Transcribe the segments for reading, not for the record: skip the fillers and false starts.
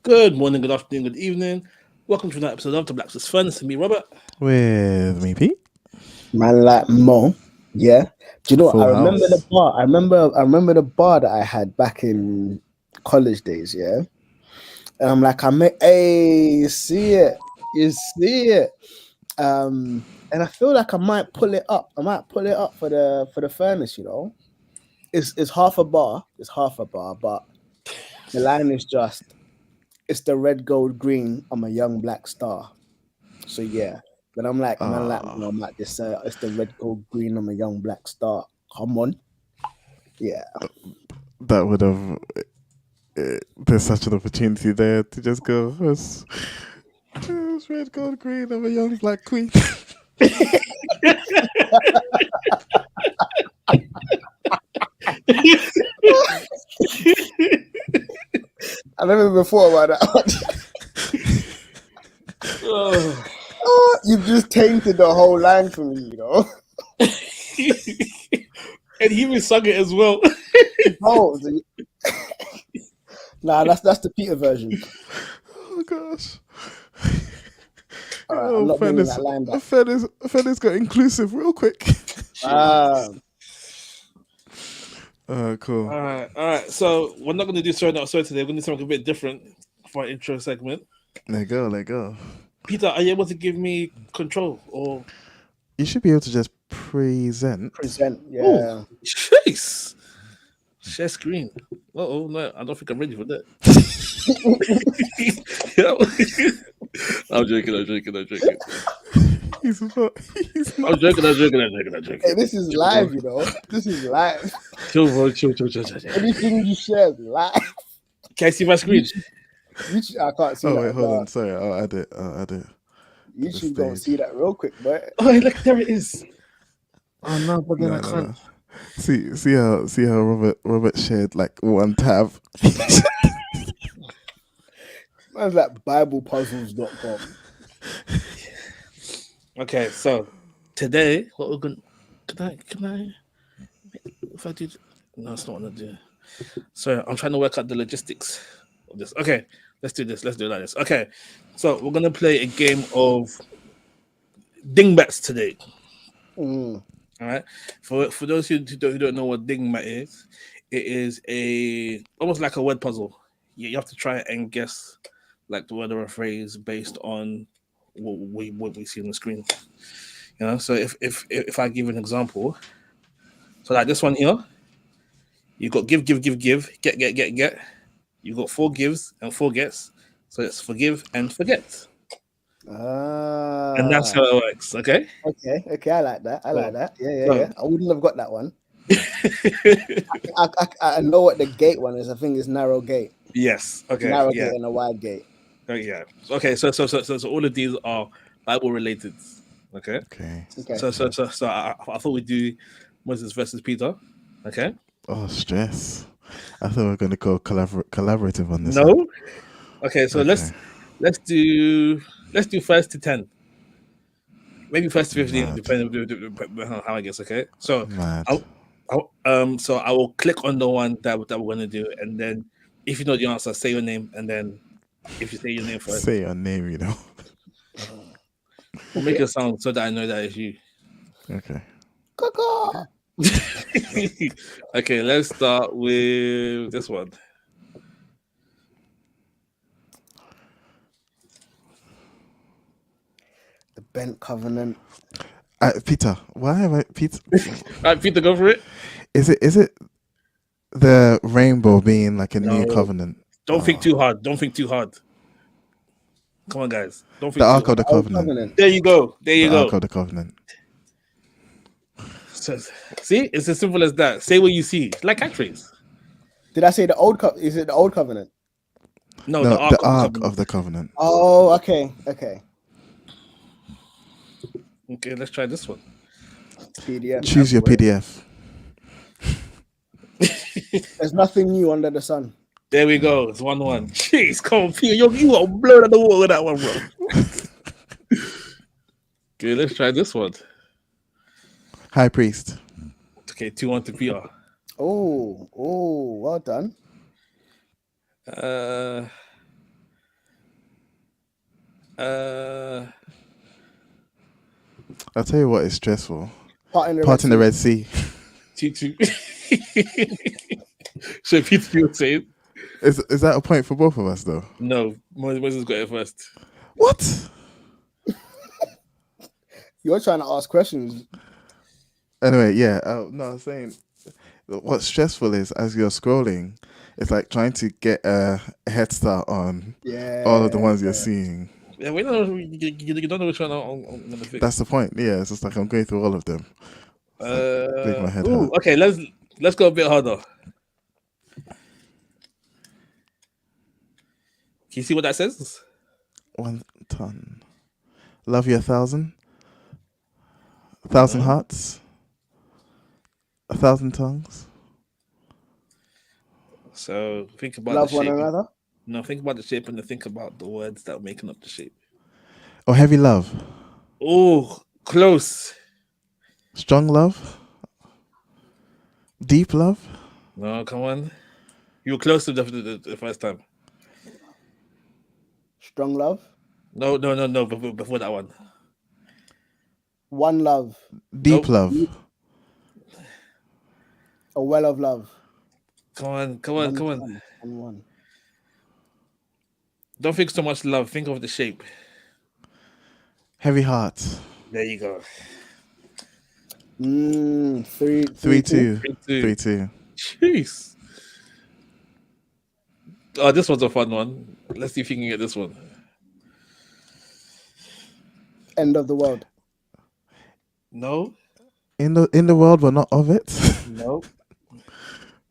Good morning, good afternoon, good evening. Welcome to another episode of The Black's Fun. It's me, Robert. With me, Pete. Man like Mo. Yeah. Do you know what? I Full remember the house. bar. I remember the bar that I had back in college days, yeah. And I'm like, hey, you see it. You see it. And I feel like I might pull it up. I might pull it up for the furnace, you know. It's half a bar. It's half a bar, but the line is just it's the red, gold, green. I'm a young black star. So yeah. But I'm like, man, like, Ah, I'm like this. It's the red, gold, green. I'm a young black star. Come on, yeah. that would have. There's such an opportunity there to just go. It's red, gold, green. I'm a young black queen. I never even thought about that. Oh. Oh, you've just tainted the whole line for me, you know. And he even sung it as well. Oh, nah, that's the Peter version. Oh gosh. All right, I'm not bringing that line back. Fennis got inclusive real quick. Ah, Cool. All right. So we're not going to do sorry not sorry today. We're going to do something a bit different for our intro segment. Let go. Peter, are you able to give me control or You should be able to just present. yeah. jeez? Share screen. Oh no, I don't think I'm ready for that. I'm joking. He's not. I'm joking. Hey, this is live, you know. This is live. Chill. Anything you share is live. Can I see my screen? I can't see Oh that. wait, hold no. on. Sorry, I'll add it. YouTube don't stage. see that real quick, but Oh, look, there it is. Oh no, but then I can't. No. See how Robert shared like one tab. man's like BiblePuzzles.com. Okay, so today, what we're going to. Can I? If I do. No, it's not what I do. Sorry, I'm trying to work out the logistics of this. Okay, let's do this. Let's do it like this. Okay, so we're going to play a game of dingbats today. Mm. All right. For those who don't know what dingbat is, it is almost like a word puzzle. You have to try and guess like the word or a phrase based on what we see on the screen. You know. So if I give an example, so like this one here, you got give, get. You got four gives and four gets. So it's forgive and forget, and that's Ah, how it works. Okay. okay. I like that. So, Yeah. I wouldn't have got that one. I know what the gate one is. I think it's narrow gate, yes. Okay. narrow Yeah. gate, and a wide gate. Yeah. Okay. So all of these are Bible related. Okay. Okay. Okay. So I thought we'd do Moses versus Peter. Okay. Oh, stress. I thought we were going to go collaborative on this. No. One. Okay. So Okay. let's do first to 10. Maybe first to 15, Mad. depending on how I guess. Okay. So Mad. so I will click on the one that we're gonna do, and then if you know the answer, say your name, and then if you say your name first, Say your name, you know. we'll make a sound so that I know that it's you. Okay. Caw-caw. Okay, let's start with this one. The bent covenant. Peter, why have I Peter? All right, Peter, go for it. Is it the rainbow being like a new No. covenant? Don't think too hard. Don't think too hard. Come on, guys. Don't think The too Ark hard. of the Old Covenant. There you go. There you The go. Ark of the Covenant. So, see, it's as simple as that. Say what you see, like catchphrase. Did I say the old Is it the old covenant? No, No, the Ark the Ark of of the Covenant. Oh, okay. Okay, let's try this one. PDF. Choose your PDF. There's nothing new under the sun. There we go. It's 1-1. Jeez, come on, Peter. You got blown out the water with that one, bro. Okay, let's try this one. High Priest. Okay, 2-1 to Peter. Oh, well done. Uh, I'll tell you what is stressful. Part in the Part in the Red Red Sea. T2. So Peter, you were saying Is that a point for both of us though? no. Moses got it first. What? Sea. You're trying to ask questions. Anyway, yeah. No, I was saying what's stressful is as you're scrolling, it's like trying to get a head start on Yeah. all of the ones you're seeing. Yeah, we don't know. You don't know which one I'm gonna pick. That's the point. Yeah, it's just like I'm going through all of them. Make my head ooh, hurt. okay. Let's go a bit harder. Can you see what that says? 1 ton. Love you 1,000. 1,000 No. hearts. 1,000 tongues. So think about Love the one shape. another. No, think about the shape and then think about the words that are making up the shape. Or heavy love. Oh, close. Strong love. Deep love. No, come on. You were close to the first time. Strong love. No. Before that one. One love. Deep Nope. love. A well of love. Come on. One. Don't think so much love. Think of the shape. Heavy heart. There you go. 3, 3-2. 3-2. 3-2. Jeez. Oh, this one's a fun one. Let's see if you can get this one. End of the world. No. In the world, but not of it. No.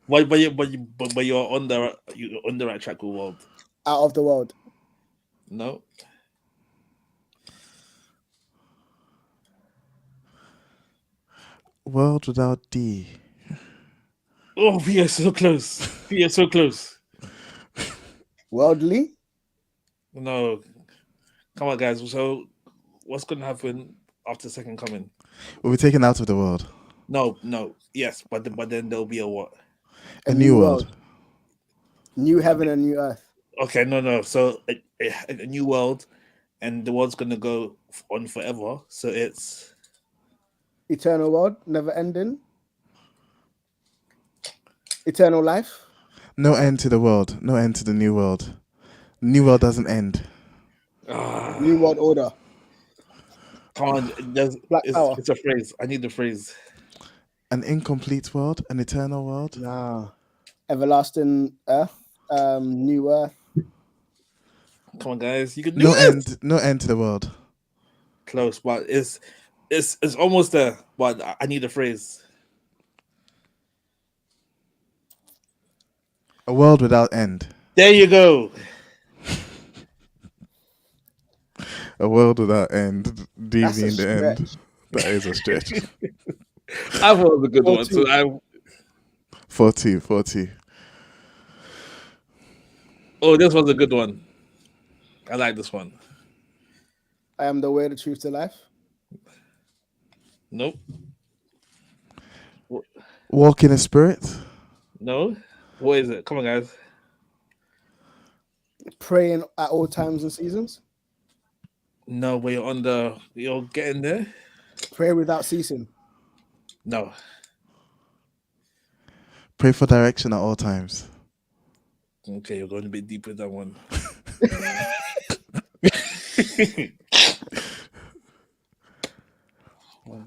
But you're on the right track with world. Out of the world. No. World without D. Oh, we are so close. We are so close. Worldly. No. Come on, guys. So, what's going to happen after second coming? We'll be taken out of the world. No. Yes, but then there'll be a what? A new world. New heaven and new earth. Okay, no. So a new world, and the world's gonna go on forever. So it's Eternal world. Never ending. Eternal life. No end to the world. No end to the new world. New world doesn't end. New world order. come on. Black Power. It's a phrase. I need the phrase. An incomplete world. An eternal world. Nah. Everlasting earth. New earth. Come on, guys. You can do No it. end. No end to the world. Close, but it's almost there. But I need the phrase. A world without end. There you go. A world without end. D That's a being the end. stretch. That is a stretch. I thought it was a good one. 4-2. So I 40. oh, this was a good one. I like this one. I am the way, the truth, the life. Nope. Walk in a spirit. No. What is it? Come on, guys. Praying at all times and seasons. No, but you're getting there. Pray without ceasing. No. Pray for direction at all times. Okay, you're going a bit deeper than one.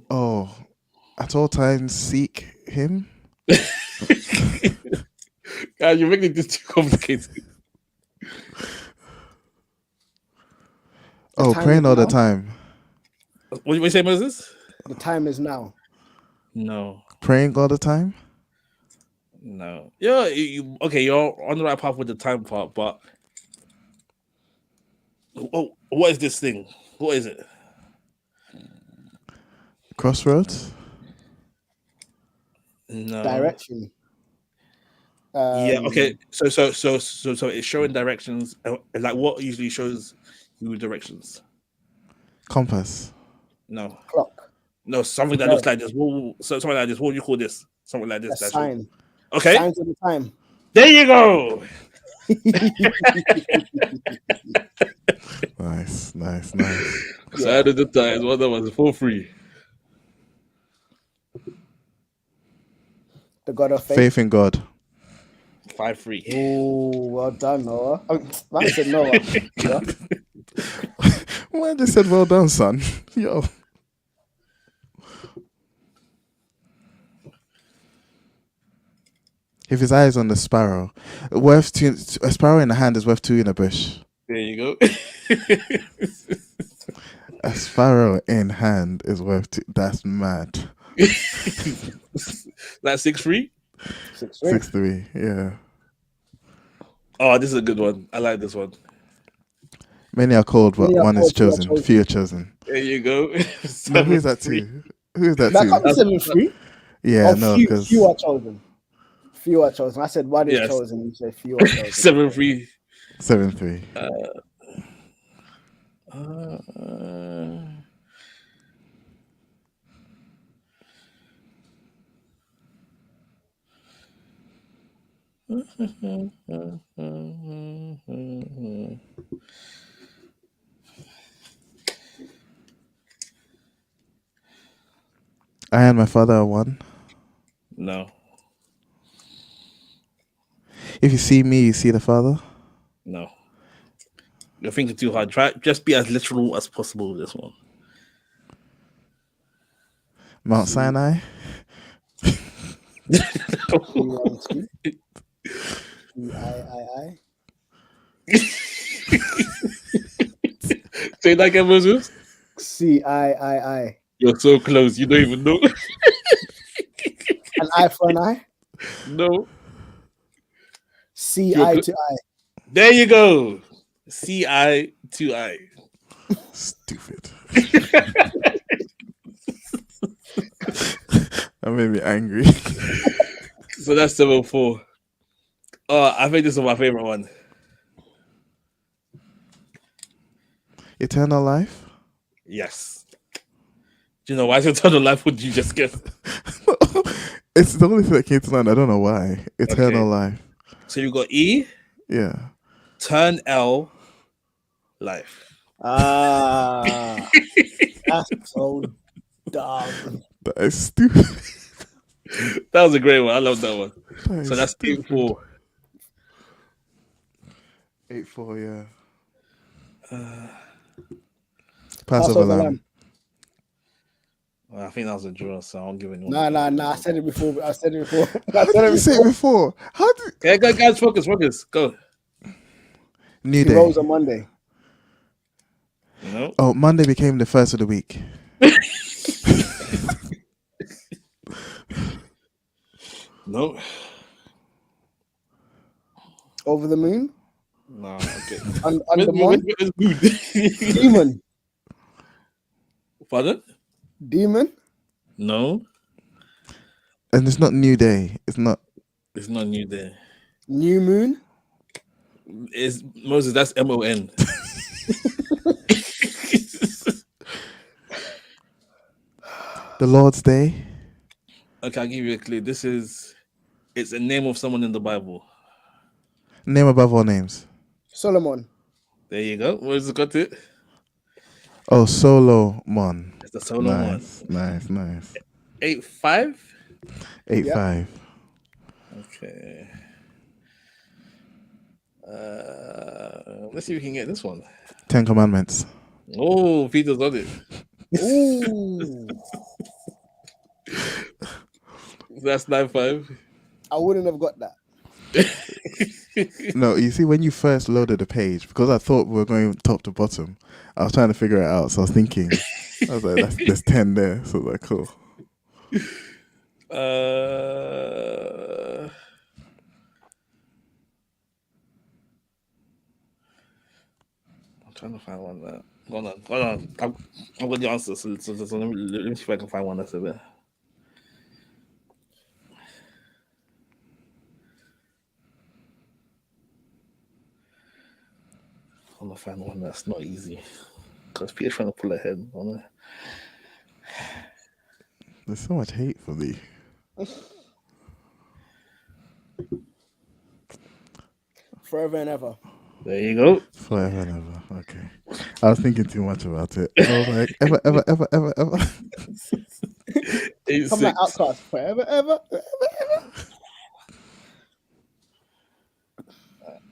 Oh, at all times seek him. Guys, you're making this too complicated. Oh, time praying is all the now. time. What you say, Moses? The time is now. No. Praying all the time. No. Yeah, okay, you're on the right path with the time part, but oh, what is this thing? What is it? Crossroads. No. Direction. Yeah, okay. So it's showing directions. Like what usually shows you directions? Compass. No. Clock. No, something that No. looks like this. Something like this. What do you call this? Something like A this. sign. Okay. Signs of the time. There you go. Nice. Side of the times. What that was 4-3. The God of Faith. Faith in God. 5-3. Oh, well done, Noah. Oh, man said Noah. Yeah. Well, I just said, well done, son. Yo. If his eye is on the sparrow, worth two, a sparrow in the hand is worth two in a bush. There you go. A sparrow in hand is worth two. That's mad. That's 6-3. 6-3. 6-3. Yeah. Oh, this is a good one. I like this one. Many are called, but Many are one is called, few are chosen. Few are chosen. There you go. No, who's that 7-3. to? Who's that That to? can't be 7-3. Yeah, Oh, no, few, because few are chosen. Few are chosen. I said one is Yes. chosen. You said few are chosen. 7-3. 7-3. I and my father are one. No. If you see me, you see the Father. No. You're thinking too hard. Try just be as literal as possible with this one. Mount Sinai. C-1-2. C-I-I-I. Say that again, Moses. C-I-I-I. You're so close. You don't even know. An eye for an eye. No. C-I to I. There you go. C-I to I. Stupid. That made me angry. So that's 7-4. Oh, I think this is my favorite one. Eternal life. Yes. Do you know why it's eternal life? Would you just guess? It's the only thing that came to mind. I don't know why. Eternal life. So you got E, Yeah. turn L, life. Ah, that's so dumb. That is stupid. That was a great one. I love that one. That is So that's stupid. 8-4. 8-4, yeah. Passover Passover lamb. lamb. Well, I think that was a draw, so I'll give it one. Nah. I said it before. I said it before. How did you say it before? How did Okay, go, guys, focus. Go. New He Day? rose on Monday. No. Oh, Monday became the first of the week. No. Over the moon. No. Okay. Under Mon. Where's mood? Demon. Pardon? Demon. No. And it's not New Day. It's not. It's not new there. New moon. It's Moses. That's MON. The Lord's Day. Okay, I'll give you a clue. It's a name of someone in the Bible. Name above all names. Solomon. There you go. Where's it got it? Oh, Solomon. It's the solo one. Nice. 8-5. 8-5. Okay. Let's see if we can get this one. 10 Commandments. Oh, Peter's on it. Ooh. That's 9-5. I wouldn't have got that. No, you see, when you first loaded the page, because I thought we were going top to bottom, I was trying to figure it out. So I was thinking, I was like, there's 10 there. So I was like, cool. I'm trying to find one that. Hold on. I've got the answer. So let me see if I can find one that's a bit. I'm gonna find one that's not easy. Because Peter's trying to pull ahead on it. There's so much hate for me. Forever and ever. There you go. Forever and ever. Okay. I was thinking too much about it. I was like, ever. Come like 86. Outcast, forever, ever.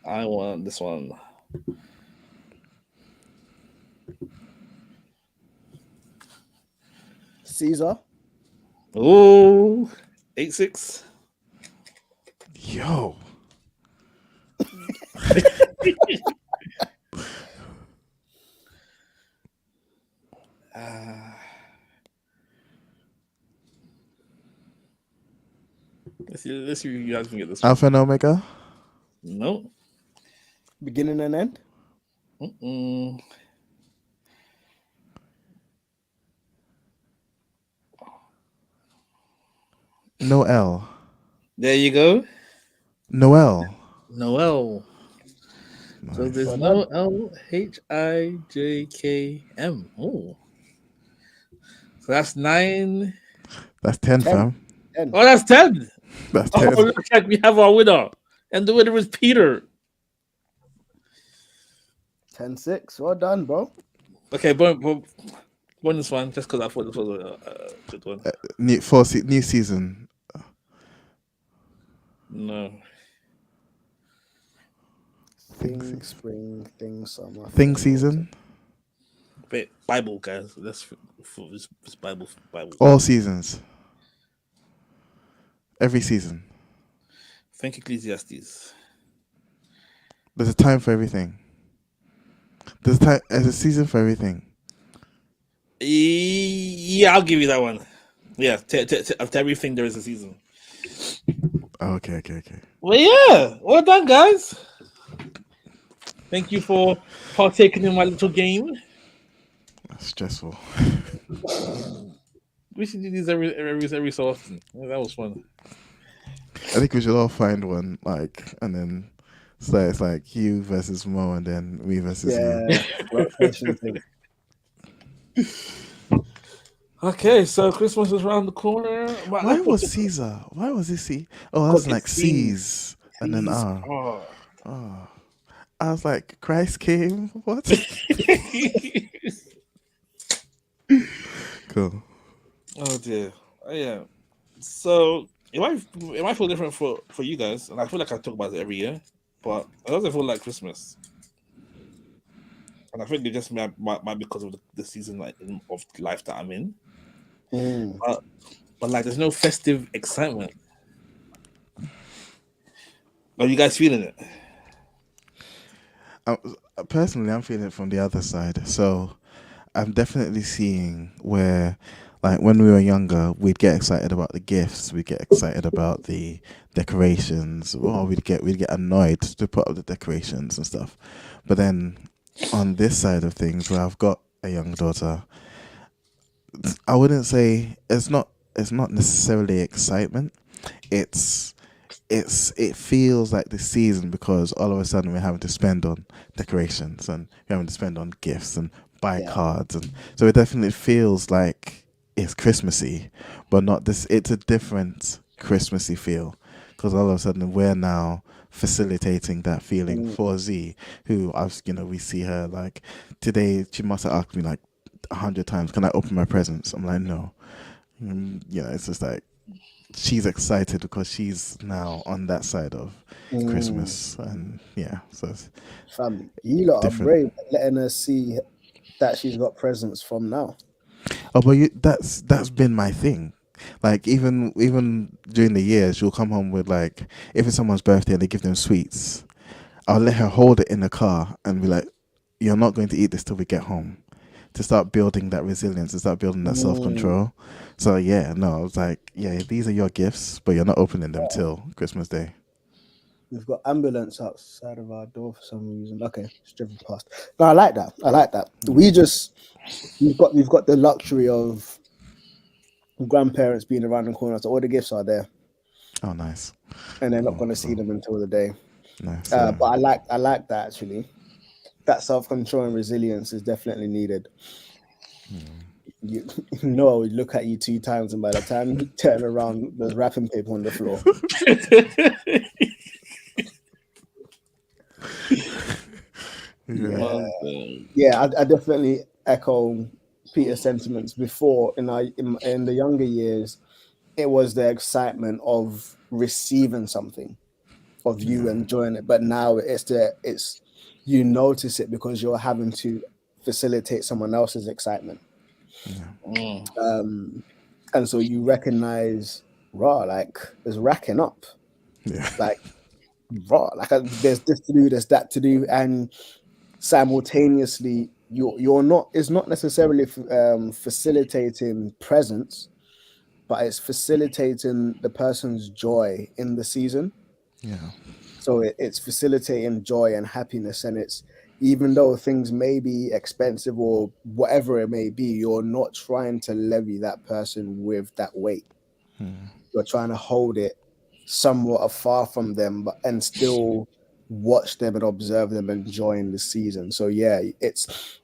I want this one. Caesar. Oh, 86. Yo. Let's see if you guys can get this one. Alpha and Omega. No. Beginning and end. Mm-mm. Noel. There you go. Noel. Noel. So Nice. there's Well no LHIJKM. Oh. So that's 9. That's 10, 10. fam. Oh, that's 10. That's Oh, 10. looks like we have our winner. And the winner is Peter. 10-6. Well done, bro. Okay, bonus one, just because I thought this was a good one. New season. No. Thing, spring, thing, summer. Thing season. Wait, Bible, guys. That's for this Bible. All seasons. Every season. Think Ecclesiastes. There's a time for everything. There's a season for everything. Yeah, I'll give you that one. Yeah, after everything, there is a season. Oh, okay. Well, yeah. Well done, guys. Thank you for partaking in my little game. That's stressful. We should do these every so often. Yeah, that was fun. I think we should all find one, and then so it's like you versus Mo, and then me versus you. Yeah. Rotation thing. Okay, so Christmas is around the corner. Why was Caesar? Why was he C? Oh, that was like C's and then R. Oh. Oh. I was like, Christ came. What? Cool. Oh dear. Yeah. So it might feel different for you guys, and I feel like I talk about it every year, but it doesn't feel like Christmas. And I think it just might because of the season of life that I'm in. But like, there's no festive excitement. Are you guys feeling it? Personally, I'm feeling it from the other side. So I'm definitely seeing where, like, when we were younger, we'd get excited about the gifts, we'd get excited about the decorations, or we'd get annoyed to put up the decorations and stuff. But then on this side of things, where I've got a young daughter, I wouldn't say it's not necessarily excitement. It feels like the season because all of a sudden we're having to spend on decorations and we're having to spend on gifts and buy cards, and so it definitely feels like it's Christmassy, but not this. It's a different Christmassy feel because all of a sudden we're now facilitating that feeling for Z, who we see her like today. She must have asked me like 100 times, "Can I open my presents?" I'm like, "No." It's just like she's excited because she's now on that side of Christmas, and so it's family. You lot are brave, letting her see that she's got presents from now. Oh, but that's been my thing. Like even during the years, she'll come home with like, if it's someone's birthday and they give them sweets, I'll let her hold it in the car and be like, "You're not going to eat this till we get home," to start building that resilience, to start building that self-control. So I was like, these are your gifts, but you're not opening them till Christmas Day. We've got ambulance outside of our door for some reason. Okay, it's driven past. No, I like that. We've got the luxury of grandparents being around the corner, so all the gifts are there. Oh, nice. And they're not going to see them until the day. Nice. But I like that actually. That self-control and resilience is definitely needed. Noah would look at you 2 times, and by the time you turn around, there's wrapping paper on the floor. Yeah, I definitely echo Peter's sentiments. Before in the younger years, it was the excitement of receiving something, of you enjoying it. But now it's you notice it because you're having to facilitate someone else's excitement. And so you recognize like there's racking up, Yeah. like like there's this to do, there's that to do, and simultaneously you're not, it's not necessarily facilitating presence, but it's facilitating the person's joy in the season. Yeah. So it's facilitating joy and happiness, and it's, even though things may be expensive or whatever it may be, you're not trying to levy that person with that weight. You're trying to hold it somewhat afar from them, but and still watch them and observe them enjoying the season. So yeah, it's,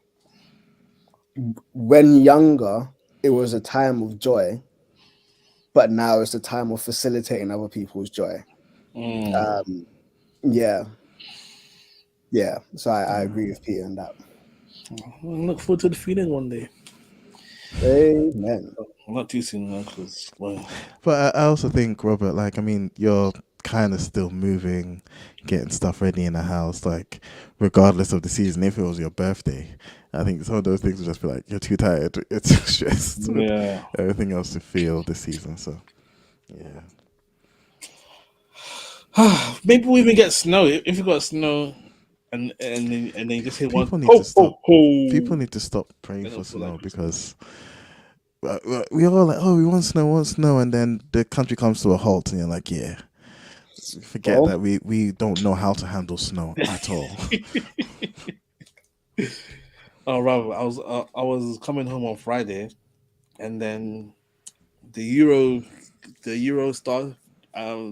when younger, it was a time of joy, but now it's a time of facilitating other people's joy. Yeah. So I agree with Peter on that. I look forward to the feeling one day. Amen. Not too soon, because But I also think, Robert, like, I mean, you're kind of still moving, getting stuff ready in the house, like, regardless of the season. If it was your birthday, I think some of those things would just be like, you're too tired, you're too stressed, yeah. everything else to feel this season. So, yeah. Maybe we even get snow. If we got snow, and then you just hit People one. need to stop. People need to stop praying for snow, because we all like, oh, we want snow, and then the country comes to a halt, and you're like, yeah, forget that we don't know how to handle snow at all. Oh, Robert, I was coming home on Friday, and then the Eurostar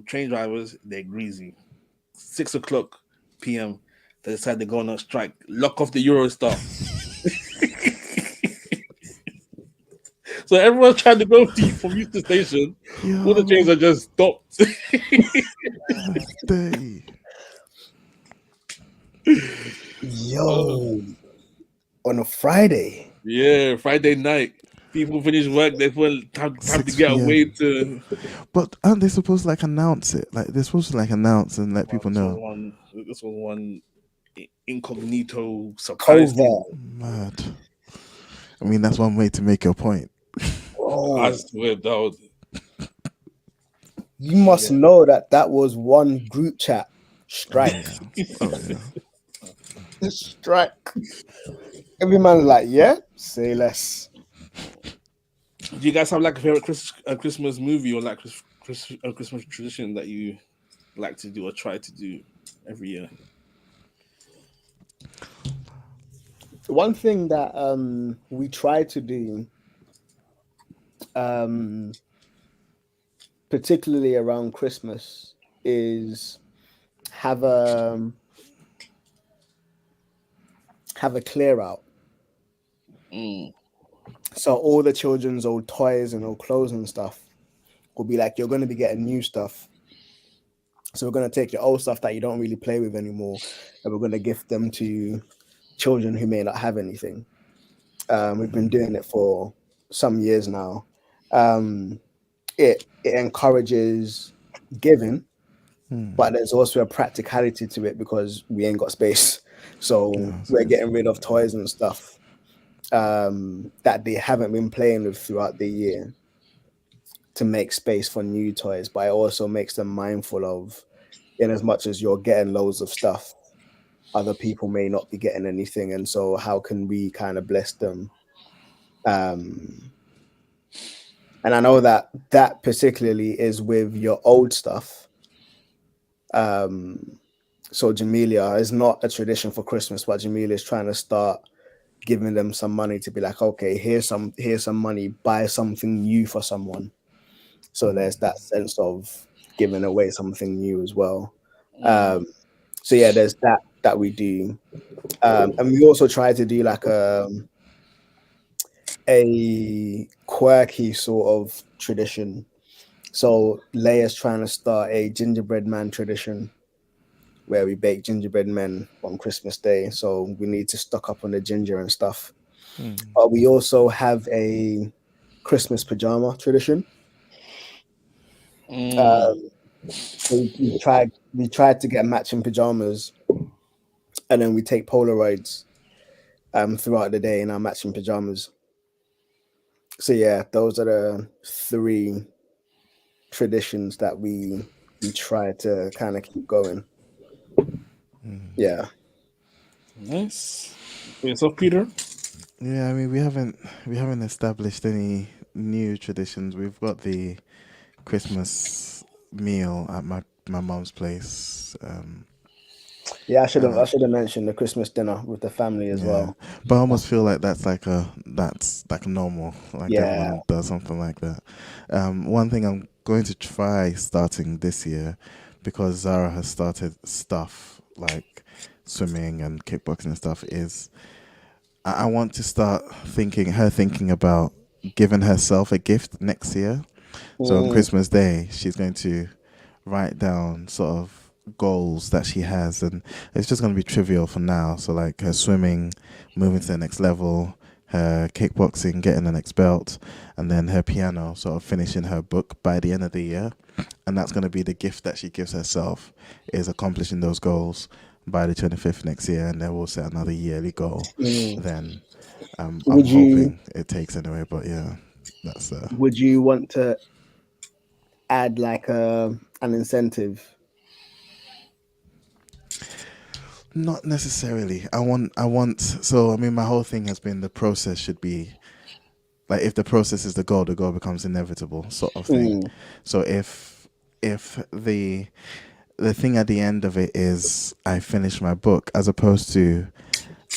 train drivers, they're greasy. 6:00 p.m. They decide they're going on strike. Lock off the Eurostar. So everyone's trying to go from Euston Station. All the trains are just stopped. Yo, on a Friday. Yeah, Friday night. People finish work. They feel time to get away to. But aren't they supposed to like announce it? Like they're supposed to like announce and let people know. This was one incognito surprise. Mad. I mean, that's one way to make your point. I swear, that was. You must know that was one group chat strike. Strike. Every man's like, yeah, say less. Do you guys have like a favorite Christmas movie or like Christmas tradition that you like to do or try to do every year? One thing that we try to do, particularly around Christmas, is have a clear out. So all the children's old toys and old clothes and stuff will be like, you're going to be getting new stuff. So we're going to take your old stuff that you don't really play with anymore, and we're going to gift them to children who may not have anything. We've been doing it for some years now. It encourages giving, but there's also a practicality to it because we ain't got space. So we're getting rid of toys and stuff that they haven't been playing with throughout the year to make space for new toys. But it also makes them mindful of, in as much as you're getting loads of stuff, other people may not be getting anything, and so how can we kind of bless them? And I know that particularly is with your old stuff. So Jamelia is not a tradition for Christmas, but Jamelia is trying to start giving them some money to be like, okay, here's some money, buy something new for someone. So there's that sense of giving away something new as well. So yeah, there's that we do, and we also try to do like a quirky sort of tradition. So Leia's trying to start a gingerbread man tradition, where we bake gingerbread men on Christmas Day. So we need to stock up on the ginger and stuff. But we also have a Christmas pajama tradition. So we tried to get matching pajamas, and then we take Polaroids throughout the day in our matching pajamas. So yeah, those are the 3 traditions that we try to kind of keep going. Yeah. Nice. For yourself, Peter? Yeah, I mean we haven't established any new traditions. We've got the Christmas meal at my mom's place. Yeah, I should have mentioned the Christmas dinner with the family as well. But I almost feel like that's like normal. Like Yeah. everyone does something like that. One thing I'm going to try starting this year, because Zara has started stuff like swimming and kickboxing and stuff, is I want to start thinking about giving herself a gift next year. So on Christmas Day, she's going to write down sort of goals that she has, and it's just going to be trivial for now. So like her swimming, moving to the next level, her kickboxing, getting the next belt, and then her piano, sort of finishing her book by the end of the year. And that's going to be the gift that she gives herself, is accomplishing those goals by the 25th next year, and then we'll set another yearly goal. Then I'm hoping it takes anyway, but yeah, that's Would you want to add like an incentive? Not necessarily. I want. So I mean, my whole thing has been the process should be like, if the process is the goal becomes inevitable, sort of thing. So if the thing at the end of it is I finish my book, as opposed to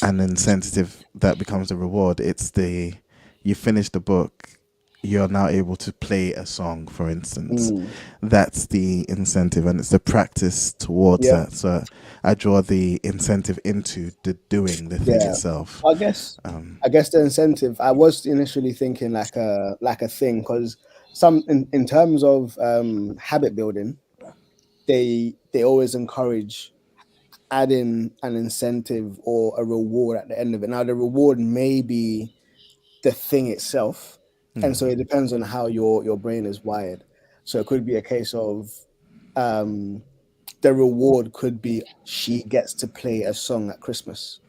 an incentive that becomes the reward, it's you finish the book, you're now able to play a song, for instance. That's the incentive, and it's the practice towards that. So I draw the incentive into doing the thing itself. I guess the incentive, I was initially thinking like a thing, because some in terms of habit building, they always encourage adding an incentive or a reward at the end of it. Now the reward may be the thing itself, and so it depends on how your brain is wired. So it could be a case of the reward could be she gets to play a song at Christmas,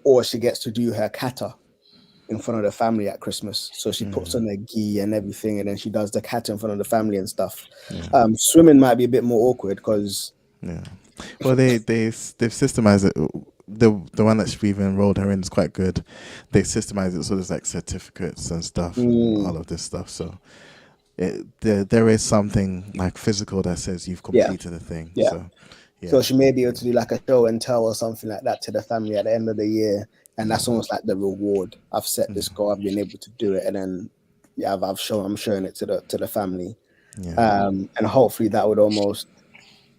or she gets to do her kata in front of the family at Christmas. So she puts on a gi and everything, and then she does the kata in front of the family and stuff. Swimming might be a bit more awkward because well, they've systemized it. The one that we've enrolled her in is quite good. They systemize it, so there's like certificates and stuff, and all of this stuff. So there is something like physical that says you've completed the thing. So she may be able to do like a show and tell or something like that to the family at the end of the year, and that's almost like the reward. I've set this goal, I've been able to do it, and then I'm showing it to the family, and hopefully that would almost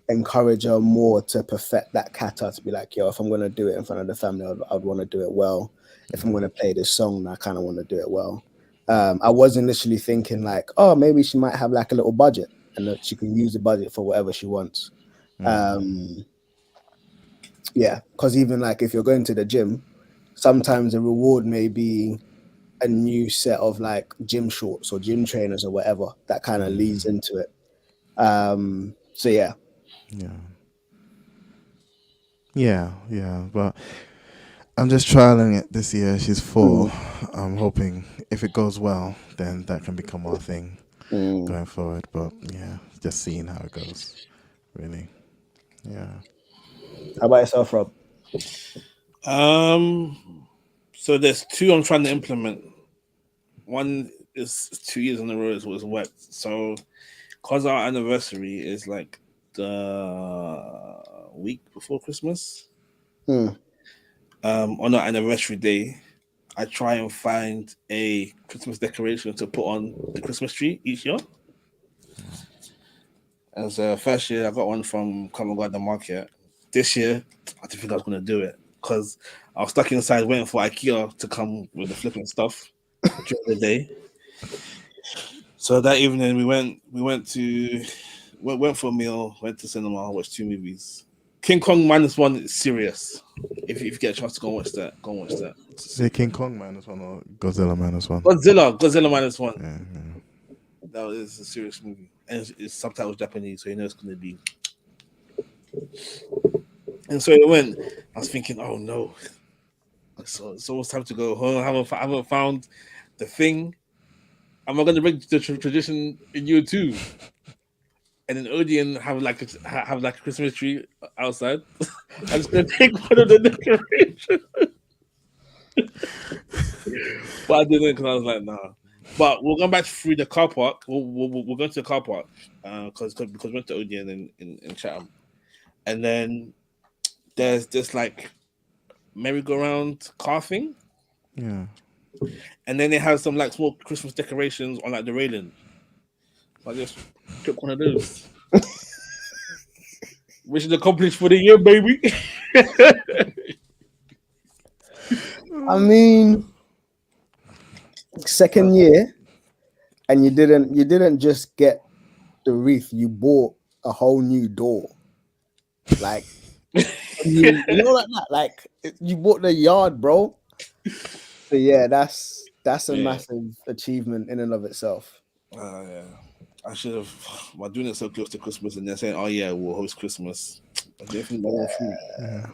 encourage her more to perfect that kata, to be like, yo, if I'm going to do it in front of the family, I'd want to do it well. If I'm going to play this song, I kind of want to do it well. I was initially thinking like, oh, maybe she might have like a little budget, and that she can use the budget for whatever she wants. Because even like if you're going to the gym, sometimes the reward may be a new set of like gym shorts or gym trainers or whatever that kind of leads into it. But I'm just trialing it this year. She's 4. I'm hoping if it goes well, then that can become our thing going forward. But just seeing how it goes, really. How about yourself, Rob? So there's 2 I'm trying to implement. One is 2 years in a row was wet. So because our anniversary is like the week before Christmas, on our anniversary day, I try and find a Christmas decoration to put on the Christmas tree each year. As first year, I got one from Covent Garden Market. This year, I didn't think I was going to do it because I was stuck inside waiting for IKEA to come with the flipping stuff during the day. So that evening, we went to went for a meal, went to cinema, watched 2 movies. King Kong -1 is serious. If you get a chance to go and watch that, go and watch that. Is it King Kong -1 or Godzilla -1? Godzilla -1. Yeah. That is a serious movie, and it's subtitles Japanese, so you know it's going to be. And so it went. I was thinking, oh no, so it's almost time to go home. I haven't found the thing. Am I going to break the tradition in year 2? And then Odeon have like a Christmas tree outside. I'm just going to take one of the decorations. But I didn't because I was like, nah. But we'll go back through the car park. We'll go to the car park because we went to Odeon in Chatham, and then there's this like merry-go-round car thing. Yeah. And then they have some like small Christmas decorations on like the railing. So I just took one of those. Mission accomplished for the year, baby. I mean, second year, and you didn't just get the wreath. You bought a whole new door, like you know like that. Like you bought the yard, bro. So yeah, that's a massive achievement in and of itself. Yeah. I should have. By doing it so close to Christmas, and they're saying, "Oh yeah, we'll host Christmas." I definitely want food. Yeah.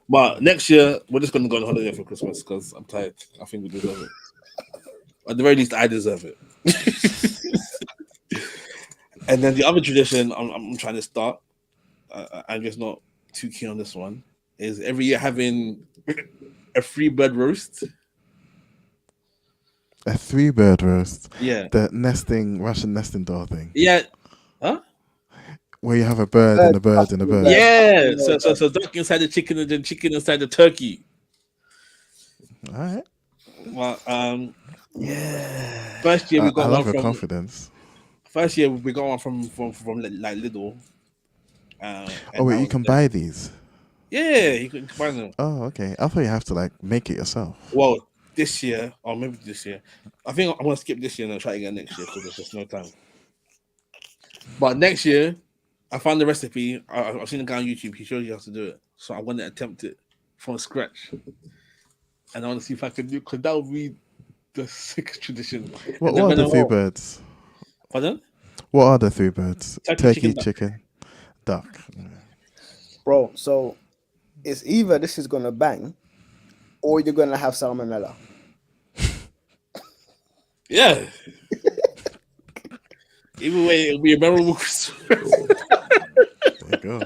But next year, we're just going to go on holiday for Christmas because I'm tired. I think we deserve it. At the very least, I deserve it. And then the other tradition I'm trying to start, I'm just not too keen on this one, is every year having a free bird roast. A 3-bird roast. Yeah. The Russian nesting doll thing. Yeah. Huh? Where you have a bird and a bird and a bird. Yeah. So duck inside the chicken and then chicken inside the turkey. All right. Well, yeah. First year we got I love one your from confidence. First year we got one from like Lidl. Oh wait, you can buy these. Yeah, you can buy them. Oh, okay. I thought you have to like make it yourself. Well, this year, or maybe this year, I think I'm gonna skip this year and I'll try again next year because there's just no time. But next year, I found the recipe. I've seen a guy on YouTube. He showed you how to do it, so I'm gonna attempt it from scratch. And I want to see if I can do, because that would be the sickest tradition. What are the 3 birds? Pardon? What are the 3 birds? Turkey, chicken, duck. Bro, so it's either this is gonna bang, or you're gonna have salmonella. Yeah. Either way, it'll be a memorable Christmas. There you go.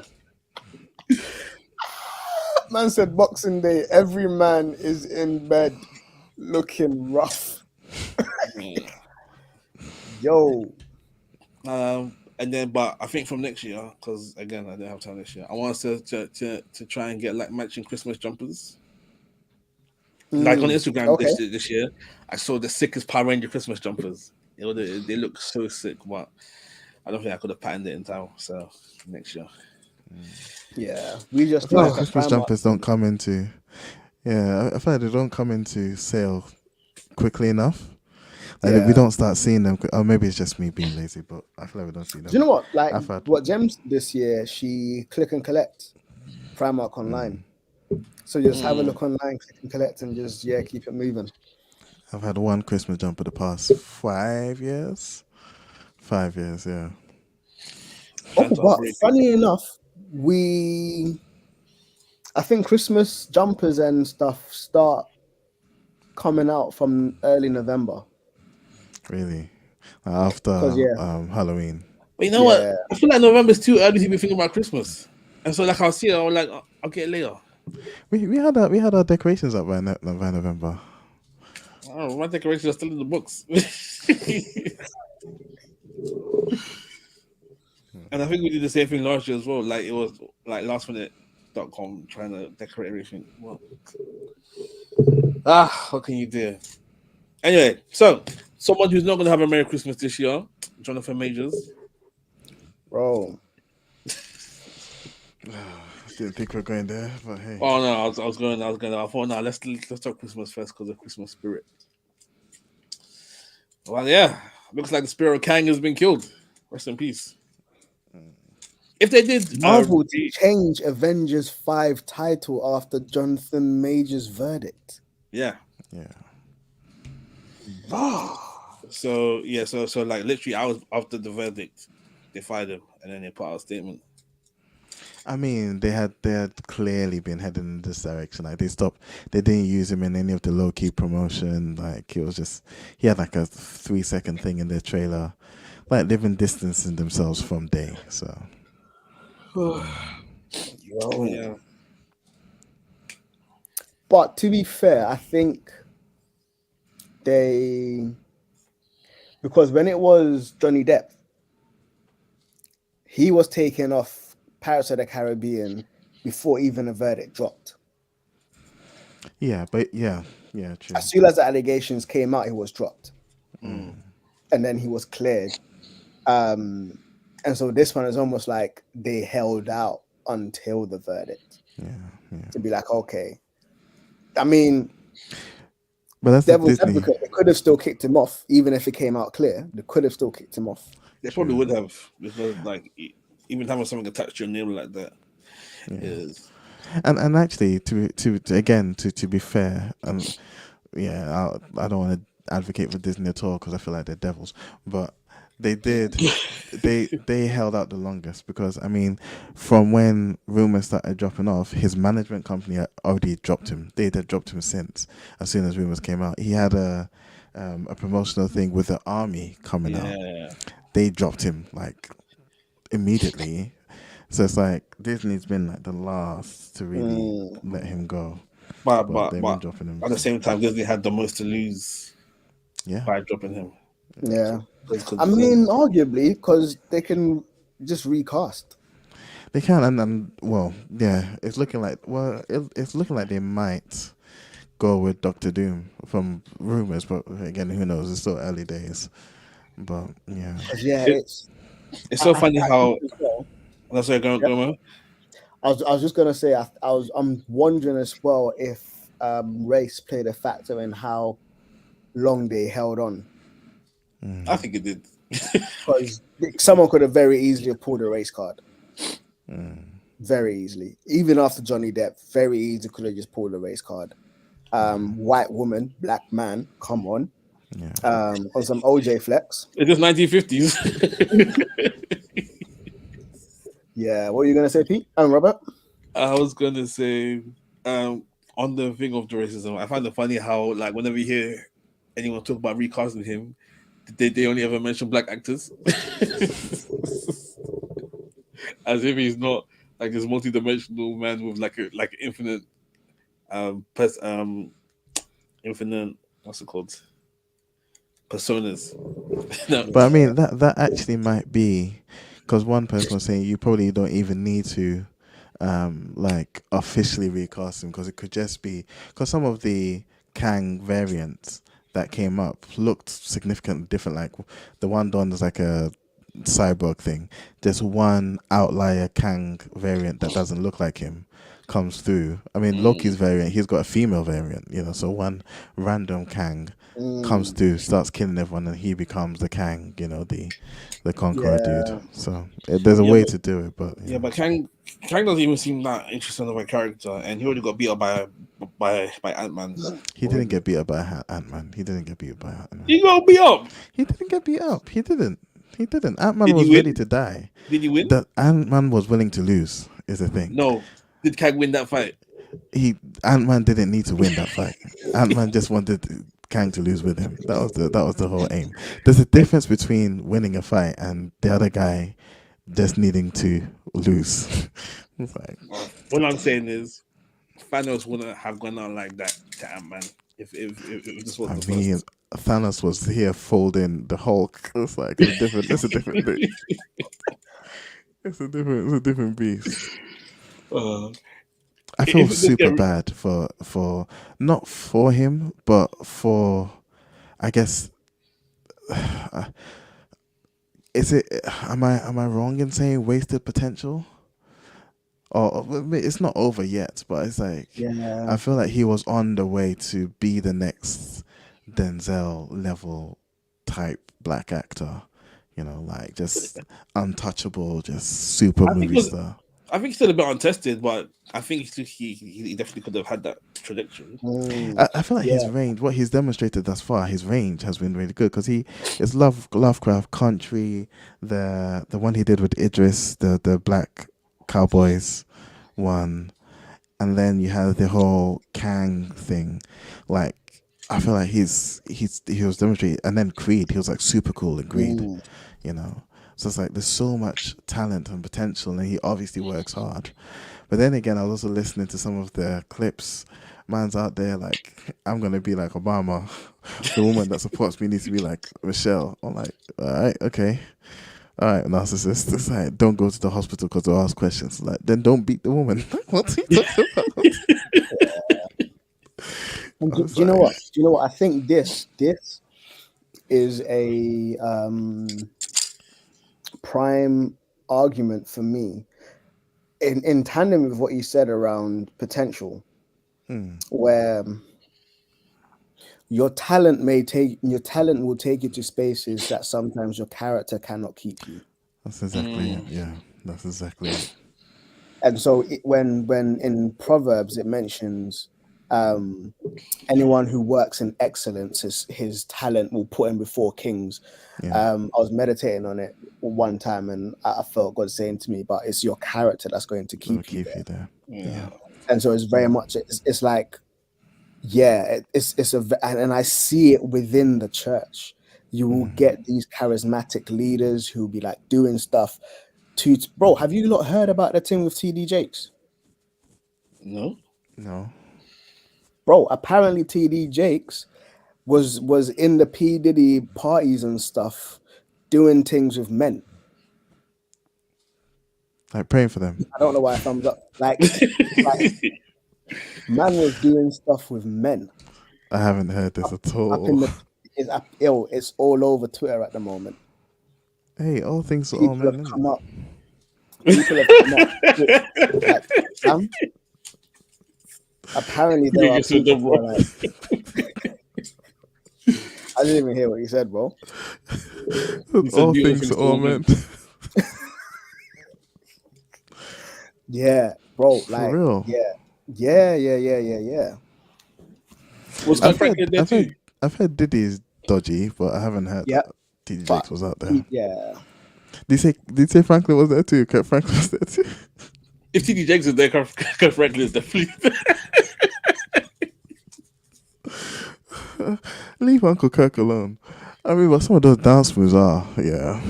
Man said Boxing Day, every man is in bed looking rough. Yo. And then, but I think from next year, because again, I didn't have time this year, I want us to try and get like matching Christmas jumpers. Like on Instagram this year, I saw the sickest Power Ranger Christmas jumpers. They look so sick, but I don't think I could have patterned it in time. So next year. Yeah, we just Christmas jumpers don't come into. Yeah, I feel like they don't come into sale quickly enough. Like we don't start seeing them. Or maybe it's just me being lazy, but I feel like we don't see them. Do you know what? Like what Gems this year, she click and collect Primark online. So just have a look online, click and collect, and just keep it moving. I've had one Christmas jumper the past 5 years. 5 years, yeah. Oh, but funny enough, I think Christmas jumpers and stuff start coming out from early November. Really? After Halloween. But you know what? I feel like November's too early to be thinking about Christmas. And so like I'll see it, I'll like I'll get it later. We had our decorations up by November. Oh, my decorations are still in the books. And I think we did the same thing last year as well. Like it was like lastminute.com trying to decorate everything. Well, what can you do? Anyway, so someone who's not going to have a Merry Christmas this year, Jonathan Majors. Bro. Didn't think we were going there, but hey. Oh no, I was going. I thought, no, let's talk Christmas first because of Christmas spirit. Well, yeah, looks like the spirit of Kang has been killed. Rest in peace. If they did, Marvel to change Avengers 5 title after Jonathan Majors' verdict. yeah. Yeah. So yeah, so like literally hours after the verdict, they fired him, and then they put out a statement. I mean, they had clearly been heading in this direction. Like they didn't use him in any of the low key promotion. Like it was just he had like a 3-second thing in their trailer, like living distancing themselves from Day. So Yeah. But to be fair, I think because when it was Johnny Depp, he was taken off Pirates of the Caribbean before even a verdict dropped. yeah, but yeah, true. As soon as the allegations came out, he was dropped, and then he was cleared. And so this one is almost like they held out until the verdict to be like, okay. I mean, but that's devil's Disney. advocate. They could have still kicked him off, even if it came out clear. They could have still kicked him off. They probably would have, because like even having something attached to your name like that is. And actually, to be fair, I don't want to advocate for Disney at all because I feel like they're devils, but they did, they held out the longest because I mean, from when rumors started dropping off, his management company had already dropped him. They had dropped him since as soon as rumors came out. He had a promotional thing with the army coming out. They dropped him like immediately. So it's like Disney's been like the last to really let him go. But they've been dropping him. At the same time, Disney had the most to lose by dropping him. Yeah. I mean, arguably, because they can just recast. They can, and well, yeah, it's looking like they might go with Doctor Doom from rumors, but again, who knows? It's still early days. But yeah, it's so funny how. That's where going. I was just gonna say I'm wondering as well if race played a factor in how long they held on. I think it did, because someone could have very easily pulled a race card. Very easily, even after Johnny Depp, very easily could have just pulled a race card. White woman, black man, come on. On some OJ flex. It is 1950s. Yeah, what are you gonna say, Pete? Robert? I was gonna say, on the thing of the racism, I find it funny how like whenever you hear anyone talk about recasting him, they only ever mention black actors, as if he's not like this multi-dimensional man with like infinite, infinite, what's it called? Personas. No. But I mean that actually might be. Because one person was saying you probably don't even need to, like officially recast him because it could just be because some of the Kang variants that came up looked significantly different. Like the one done is like a cyborg thing. There's one outlier Kang variant that doesn't look like him comes through. I mean Loki's variant, he's got a female variant, so one random Kang comes through, starts killing everyone, and he becomes the Kang, the Conqueror dude. So there's a way to do it, but but Kang doesn't even seem that interesting of a character, and he already got beat up by Ant-Man. He didn't get beat up by Ant-Man. He didn't get beat up by Ant-Man. He got beat up. He didn't get beat up. He didn't. Ant-Man was ready to die. Did he win? Ant-Man was willing to lose. Is the thing. No. Did Kang win that fight? Ant-Man didn't need to win that fight. Ant-Man just wanted Kang to lose with him. That was the whole aim. There's a difference between winning a fight and the other guy just needing to lose. It's like, what I'm saying is, Thanos wouldn't have gone out like that to Ant-Man if this was the first. Thanos was here folding the Hulk. It's like it's a different thing. It's a different beast. I feel super bad for not for him, but for, I guess, am I wrong in saying wasted potential? Or it's not over yet, but it's like I feel like he was on the way to be the next Denzel level type black actor, You know, like just untouchable, just super I think movie it was- star. I think he's still a bit untested, but I think he definitely could have had that trajectory. I feel like his Yeah. range, what he's demonstrated thus far, his range has been really good because it's Lovecraft Country, the one he did with Idris, the Black Cowboys one, and then you have the whole Kang thing. Like I feel like he was demonstrating, and then Creed, he was like super cool in Creed, you know. So it's like there's so much talent and potential, and he obviously works hard. But then again, I was also listening to some of the clips. Man's out there like, I'm gonna be like Obama. The woman that supports me needs to be like Michelle. I'm like, all right, okay, all right, narcissist. It's like, don't go to the hospital because they'll ask questions. Like, then don't beat the woman. What's he talking about? And I do, was do you know like- what? Do you know what? I think this is a prime argument for me in tandem with what you said around potential, where your talent will take you to spaces that sometimes your character cannot keep you. That's exactly it. Yeah, that's exactly it. And so when in Proverbs it mentions anyone who works in excellence, his talent will put him before kings. Yeah. I was meditating on it one time and I felt God saying to me, but it's your character that's going to It'll keep you there. Yeah. And so it's very much it's like, yeah, and I see it within the church. You will get these charismatic leaders who'll be like doing stuff bro, have you not heard about the thing with TD Jakes? No, No. Bro, apparently TD Jakes was in the P Diddy parties and stuff doing things with men. Like praying for them. I don't know why I thumbs up. Like man was doing stuff with men. I haven't heard this at Up all. in it's all over Twitter at the moment. Hey, all things are all People men. have innit? come up. People have come up. Like, fam, apparently there are Yes, we people do, who bro. are like, I didn't even hear what you said, bro. He said All you things are all men. Yeah, bro. Like, real? yeah. Was Kirk Franklin there too? I've heard Diddy's dodgy, but I haven't heard Yeah. that TD But Jakes was out there. Yeah. Did you say Franklin was there too? Kurt Franklin was there too. If TD Jakes is there, Kirk Franklin is definitely there. Leave Uncle Kirk alone. I mean, but some of those dance moves are, yeah.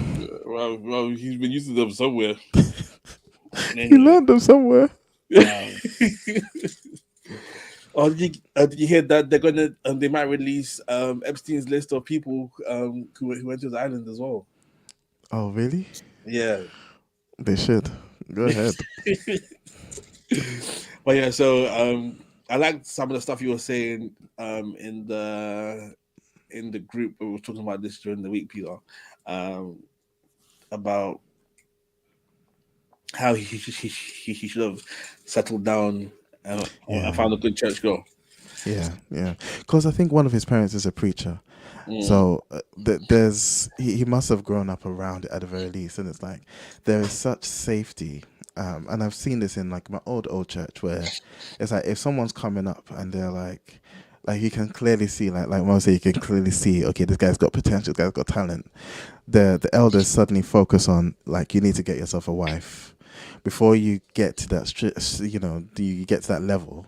Well, he's been using them somewhere. He learned them somewhere. Oh, did you hear that they're gonna they might release Epstein's list of people who went to the island as well? Oh, really? Yeah. They should. Go ahead. But yeah, so I liked some of the stuff you were saying in the group. We were talking about this during the week, Peter, about how he should have settled down and found a good church girl. Yeah. Because I think one of his parents is a preacher. So he must have grown up around it at the very least, and it's like there is such safety, and I've seen this in like my old church where it's like if someone's coming up and they're like you can clearly see like Mom said, you can clearly see, okay, this guy's got potential, this guy's got talent. The elders suddenly focus on like, you need to get yourself a wife before you get to that you get to that level.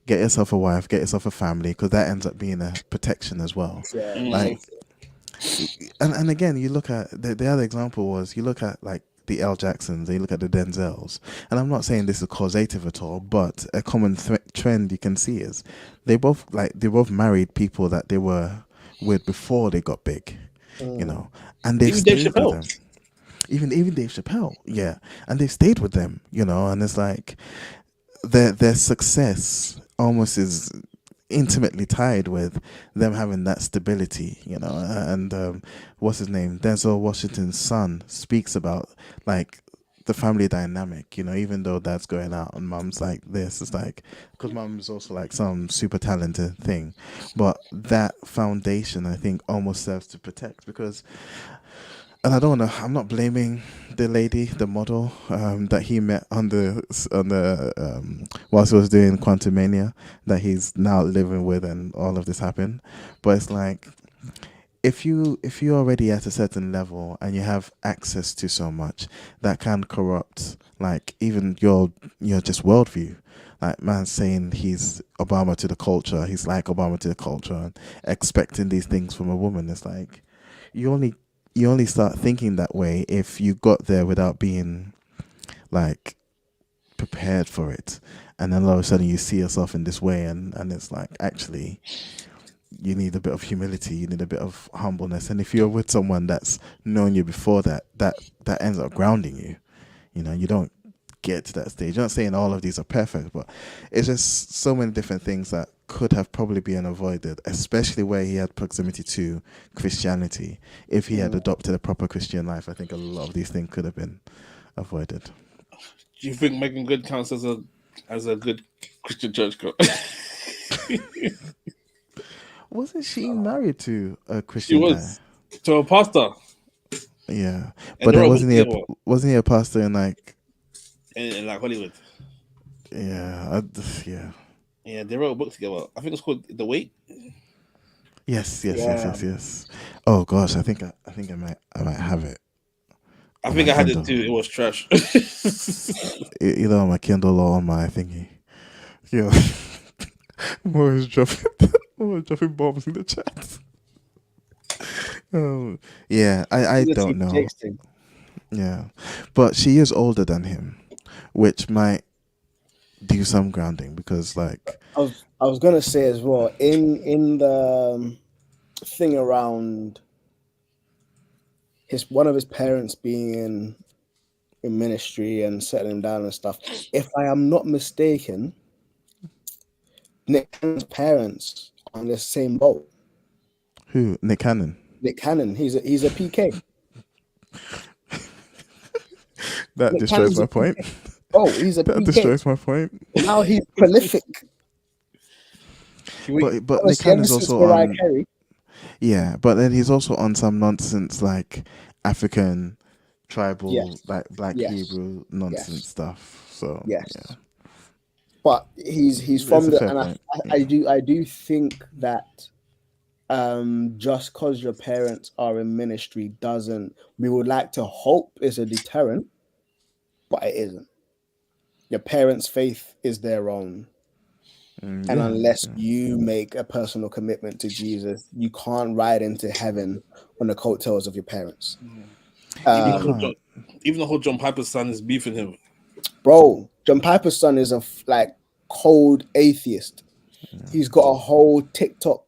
Get yourself a wife, get yourself a family, because that ends up being a protection as well. Yeah. Like, and again, you look at the other example was you look at like the L Jacksons, you look at the Denzels, and I'm not saying this is causative at all, but a common trend you can see is they both married people that they were with before they got big, you know, and they've Even Dave stayed with Chappelle. them. Even Dave Chappelle, yeah, and they've stayed with them, you know, and it's like their success almost is intimately tied with them having that stability, you know. And what's his name, Denzel Washington's son, speaks about like the family dynamic, you know, even though dad's going out and mum's like this, it's like, because mum's also like some super talented thing, but that foundation I think almost serves to protect, because and I don't know. I'm not blaming the lady, the model that he met on the whilst he was doing Quantumania, that he's now living with, and all of this happened. But it's like, if you're already at a certain level and you have access to so much, that can corrupt like even your just worldview. Like man saying he's Obama to the culture, he's like Obama to the culture, and expecting these things from a woman. It's like you only you only start thinking that way if you got there without being like prepared for it, and then all of a sudden you see yourself in this way, and it's like actually you need a bit of humility, you need a bit of humbleness, and if you're with someone that's known you before that ends up grounding you. You know, you don't get to that stage. I'm not saying all of these are perfect, but it's just so many different things that could have probably been avoided, especially where he had proximity to Christianity. If he had adopted a proper Christian life, I think a lot of these things could have been avoided. Do you think Megan Good counts as a good Christian church girl? Wasn't she married to a She Christian guy? was to a pastor, Yeah, and but they then wrote a book wasn't he together wasn't he a pastor in like in like Hollywood. yeah. Yeah, they wrote a book together. I think it's called The Wait. Yes. Oh gosh, I might have it I on think my I had it Kindle, too. It was trash. either on my Kindle or on my thingy. Yeah, I'm always dropping, I'm always dropping bombs in the chat. Yeah, I The don't TD know. Jakes thing. Yeah, but she is older than him, which might do some grounding because like I was gonna say as well in the thing around one of his parents being in ministry and settling down and stuff. If I am not mistaken, Nick Cannon's parents are on the same boat. who Nick Cannon. Nick Cannon, he's a PK. That Nick destroys Cannon's my a point. PK. Oh, he's a That PK. destroys my point. Now he's prolific. But Nick Honestly, ever Cannon's since also Mariah on. Carey. Yeah, but then he's also on some nonsense like African tribal Yes, like black yes, Hebrew nonsense yes, stuff. So yeah, yes. But he's it's from a the, fair and point. I do think that just because your parents are in ministry doesn't, we would like to hope is a deterrent, but it isn't. Your parents' faith is their own. And Yeah, unless you make a personal commitment to Jesus, you can't ride into heaven on the coattails of your parents. Even you the whole can't. John Piper's son is beefing him. Bro, John Piper's son is a like cold atheist. He's got a whole TikTok,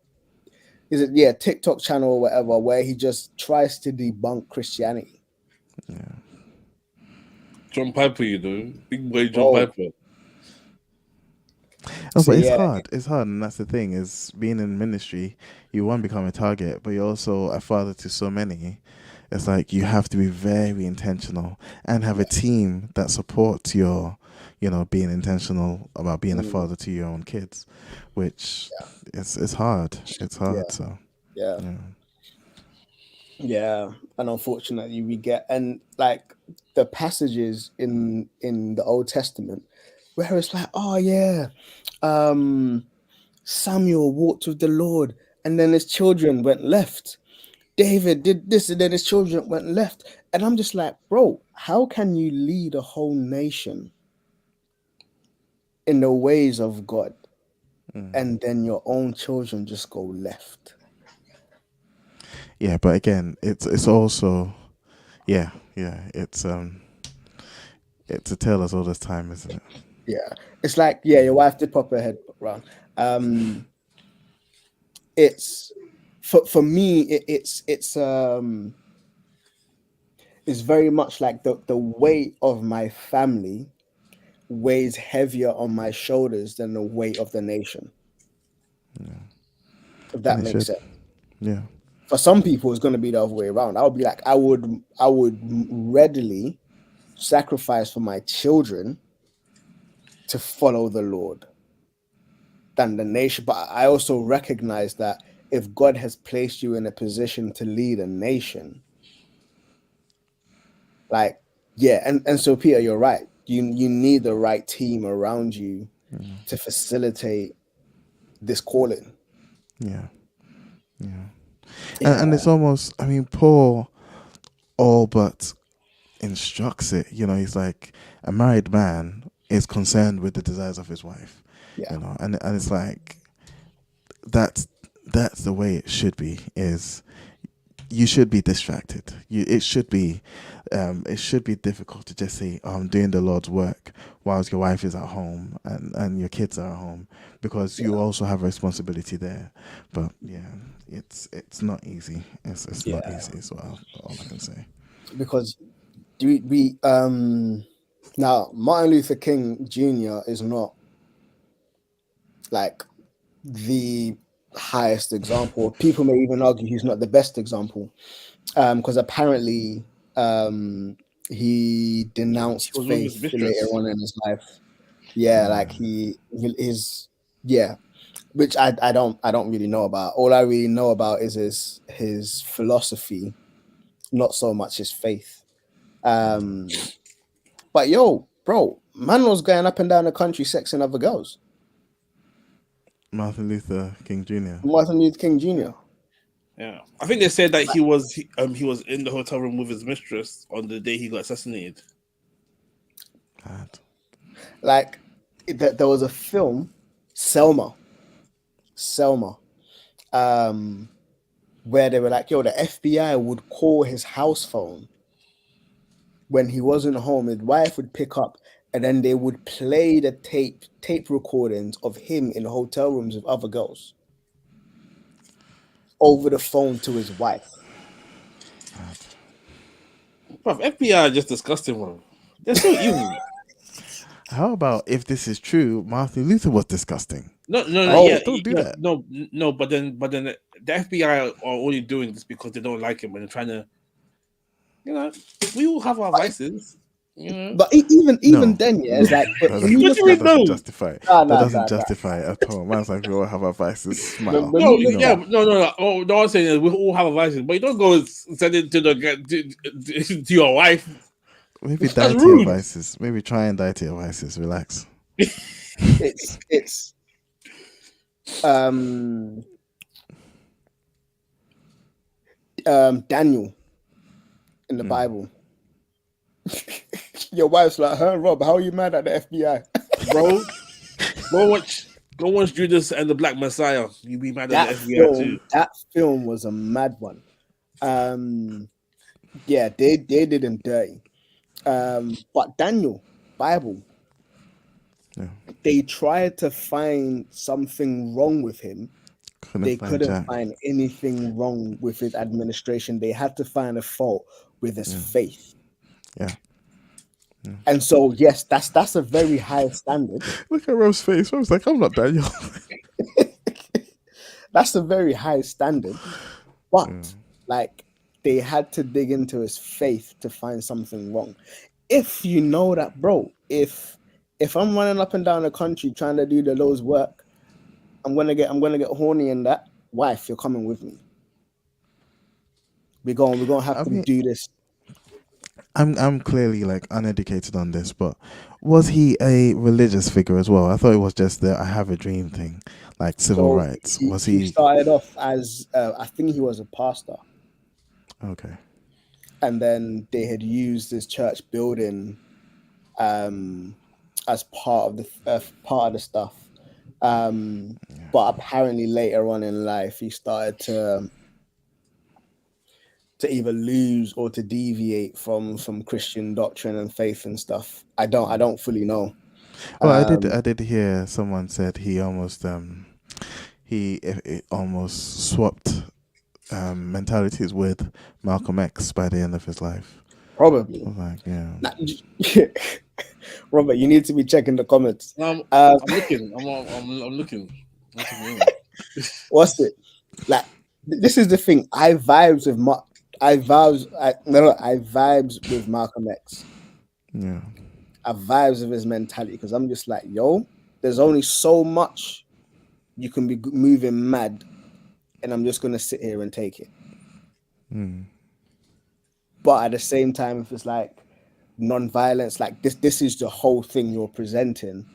TikTok channel or whatever, where he just tries to debunk Christianity. Yeah. John Piper, you know, big boy John Bro. Piper. Oh, So but it's yeah, hard. It's hard, and that's the thing. Is being in ministry, you want to become a target, but you're also a father to so many. It's like you have to be very intentional and have a team that supports your, being intentional about being a father to your own kids, which it's hard. It's hard. So yeah. yeah. Yeah, and unfortunately we get, and like the passages in the Old Testament where it's like, oh yeah, Samuel walked with the Lord and then his children went left. David did this and then his children went left. And I'm just like, bro, how can you lead a whole nation in the ways of God and then your own children just go left? Yeah, but again, it's also, it's a tale as old as time, isn't it? Yeah, it's like, your wife did pop her head around. It's for me, it's very much like the weight of my family weighs heavier on my shoulders than the weight of the nation. If that And it makes should. sense. Yeah. For some people, it's going to be the other way around. I would be like, I would readily sacrifice for my children to follow the Lord than the nation. But I also recognize that if God has placed you in a position to lead a nation, Like, yeah, and so Peter, you're right. You need the right team around you to facilitate this calling. Yeah. Yeah. And Yeah, it's almost, I mean, Paul all but instructs it. You know, he's like, a married man is concerned with the desires of his wife. yeah, You know, and it's like that's the way it should be. Is you should be distracted. It should be difficult to just say, oh, I'm doing the Lord's work whilst your wife is at home and your kids are at home, because you yeah, also have a responsibility there. But yeah, it's not easy. It's not yeah. easy as well. All I can say. Because we now Martin Luther King Jr. is not like the highest example. People may even argue he's not the best example, because apparently he He denounced was with his faith later mistress. on in his life. Yeah, like yeah, which I don't really know about. All I really know about is his philosophy, not so much his faith. But yo, bro, man was going up and down the country sexing other girls. Martin Luther King Jr. Martin Luther King Jr. Yeah, I think they said that he was in the hotel room with his mistress on the day he got assassinated. Mad. Like there was a film, Selma, where they were like, yo, the FBI would call his house phone when he wasn't home. His wife would pick up, and then they would play the tape recordings of him in hotel rooms with other girls over the phone to his wife. Bruv, FBI are just disgusting, bro. They're so evil. How about if this is true? Martin Luther was disgusting. No, Oh, yeah, don't do yeah, that. no. But then the FBI are only doing this because they don't like him and they're trying to, we all have our vices, But even No. then, yeah, it's like, but That when you What look do we that doesn't know? justify it. Nah, That nah, doesn't nah, nah. justify it at all. Man's like, we all have our vices. Smile. When No, you look yeah, at no. Oh, no, I'm saying is we all have our vices, but you don't go and send it to your wife. Maybe That's die to your rude. vices. Maybe try and die to your vices. Relax. it's Daniel in the Bible. Your wife's like, huh, Rob, how are you mad at the FBI? Bro. Go watch Judas and the Black Messiah. You be mad at the FBI too. That film was a mad one. Yeah, they did him dirty. But Daniel, Bible, they tried to find something wrong with him. They couldn't find anything wrong with his administration. They had to find a fault with his faith. Yeah. And so, yes, that's a very high standard. Look at Rob's face. Rob's like, I'm not Daniel. That's a very high standard. But like, they had to dig into his faith to find something wrong. If you know that, bro, if I'm running up and down the country trying to do the Lord's work, I'm gonna get horny in that. Wife, you're coming with me. We're gonna have to do this. I'm clearly like uneducated on this, but was he a religious figure as well? I thought it was just the I have a dream thing, like civil rights. Was he? He started off as I think he was a pastor. Okay. And then they had used this church building as part of the stuff. But apparently later on in life, he started to either lose or to deviate from Christian doctrine and faith and stuff. I don't fully know. Well, I did hear someone said he almost almost swapped mentalities with Malcolm X by the end of his life. Probably. Like, yeah. Robert, you need to be checking the comments. I'm looking. I'm looking. What's it? Like, this is the thing. I vibes with Malcolm X. Yeah. I vibes with his mentality because I'm just like, yo, there's only so much you can be moving mad, and I'm just gonna sit here and take it. But at the same time, if it's like non-violence, like this is the whole thing you're presenting,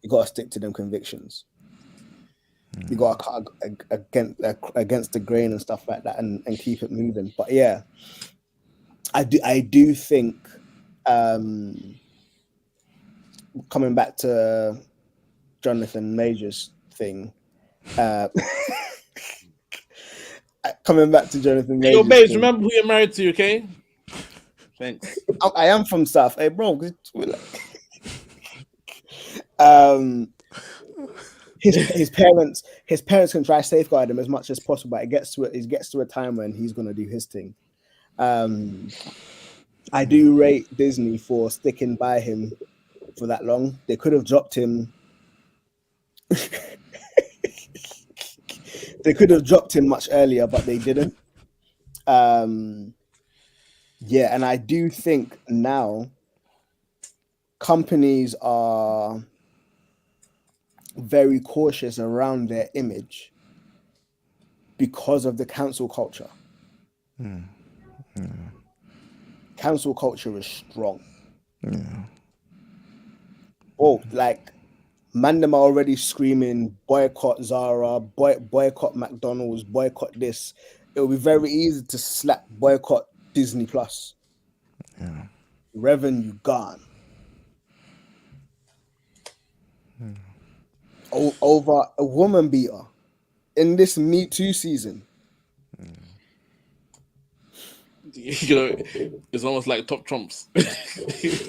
you got to stick to them convictions. You got to cut against the grain and stuff like that, and keep it moving. But yeah, I do think, coming back to Jonathan Majors thing, coming back to Jonathan Majors. Yo, babes, thing, remember who you're married to, okay? Thanks. I am from South. Hey, bro. His parents can try to safeguard him as much as possible, but it gets to a time when he's gonna do his thing. I do rate Disney for sticking by him for that long. They could have dropped him. They could have dropped him much earlier, but they didn't. Yeah, and I do think now companies are very cautious around their image because of the cancel culture. Cancel culture is strong. Oh, like Mandem are already screaming boycott Zara, boycott McDonald's, boycott this. It will be very easy to slap boycott Disney Plus. Revenue gone. Over a woman beater in this Me Too season. You know, it's almost like top trumps.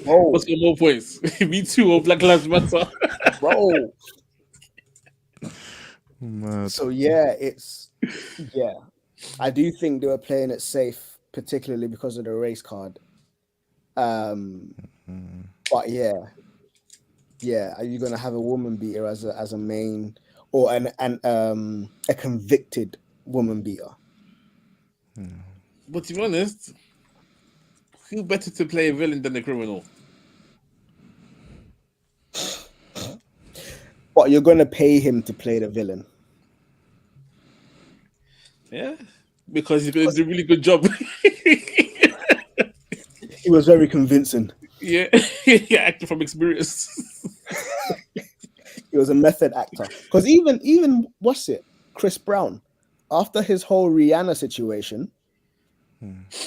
Oh. What's got more points? Me Too or Black Lives Matter? Bro. Mad. So yeah, I do think they were playing it safe, particularly because of the race card. But yeah, are you gonna have a woman beater as a main, or a convicted woman beater? But to be honest, who better to play a villain than a criminal? But you're gonna pay him to play the villain. Yeah, because he's going to do a really good job. He was very convincing. Yeah, acting from experience. He was a method actor. Because even what's it, Chris Brown, after his whole Rihanna situation,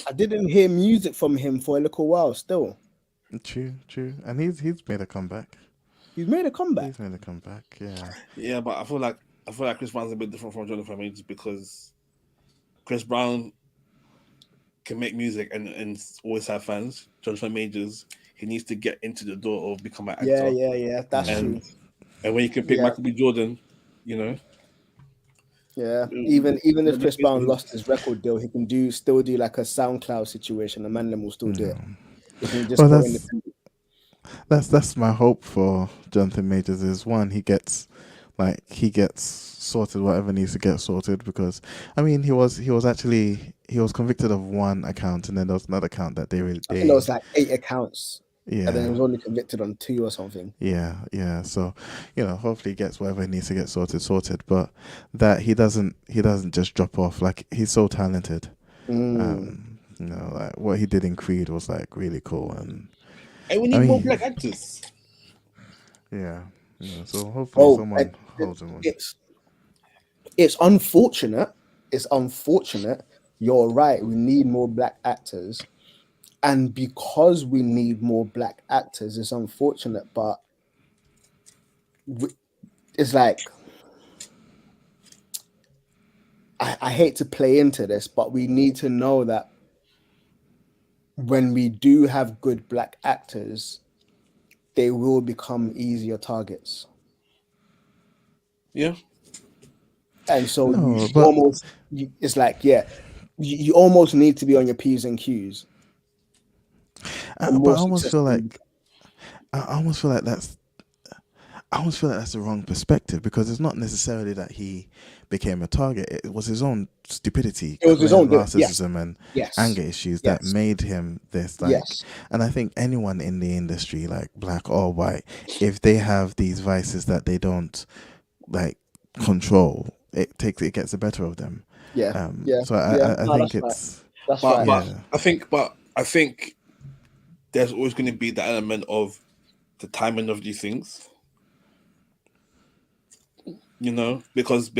I didn't hear music from him for a little while. Still, True, and he's made a comeback. he's made a comeback. Yeah. But I feel like Chris Brown's a bit different from Jonathan Majors because Chris Brown can make music and always have fans. Jonathan Majors, he needs to get into the door of become an actor. Yeah. That's true. And when you can pick Michael B. Jordan, you know. Yeah, even if Chris Brown lost his record deal, he can still do like a SoundCloud situation. The man will still do it. He can just go independent. That's my hope for Jonathan Majors is one, he gets sorted whatever needs to get sorted, because I mean he was convicted of one account, and then there was another account that I think there was like 8 accounts. Yeah. And then he was only convicted on 2 or something. Yeah. So, hopefully he gets whatever he needs to get sorted, but that he doesn't just drop off. Like, he's so talented. Like what he did in Creed was like really cool, and we need more black actors. Yeah. So hopefully someone holds him on. It's unfortunate. It's unfortunate. You're right. We need more black actors. And because we need more black actors, it's unfortunate, but it's like, I hate to play into this, but we need to know that when we do have good black actors, they will become easier targets. Yeah. And so you almost need to be on your P's and Q's. But I almost feel like that's the wrong perspective, because it's not necessarily that he became a target. It was his own stupidity, it was his own racism and anger issues that made him this. And I think anyone in the industry, like black or white, if they have these vices that they don't like control, it gets the better of them. So I think it's. That's But right. but Yeah. I think there's always going to be the element of the timing of these things. You know, because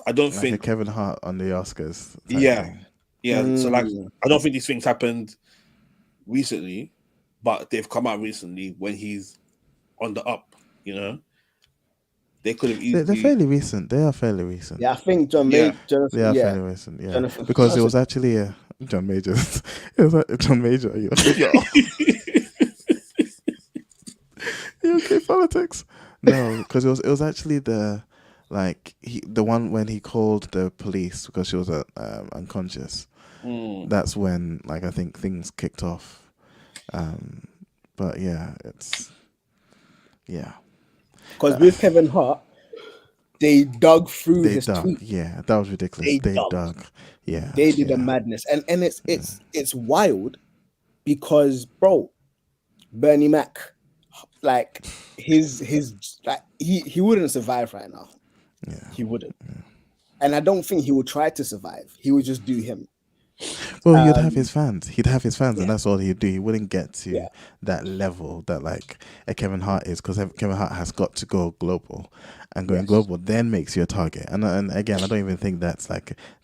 I don't Like a think Kevin Hart on the Oscars type yeah thing. yeah. So like Mm. I don't think these things happened recently, but they've come out recently when he's on the up. You know, they could have They're easily fairly recent. They are fairly recent. Yeah, I think yeah. They Jonathan, are yeah, fairly recent. Yeah, Jonathan because it Johnson. was actually John Majors. It was John Major. You okay? Politics? No, because it was actually the one when he called the police because she was unconscious. Mm. That's when I think things kicked off. But yeah, yeah. Because with Kevin Hart, they dug through They his dug. tweet. Yeah, that was ridiculous. They They dug. dug. Yeah, They did a yeah. madness, and it's wild because bro, Bernie Mac, like his like he wouldn't survive right now. Yeah. He wouldn't, and I don't think he would try to survive. He would just do him. Well, he'd have his fans. He'd have his fans, yeah. and that's all he'd do. He wouldn't get to Yeah. that level that a Kevin Hart is, because Kevin Hart has got to go global, and going Yes. global then makes you a target. And again, I don't even think that's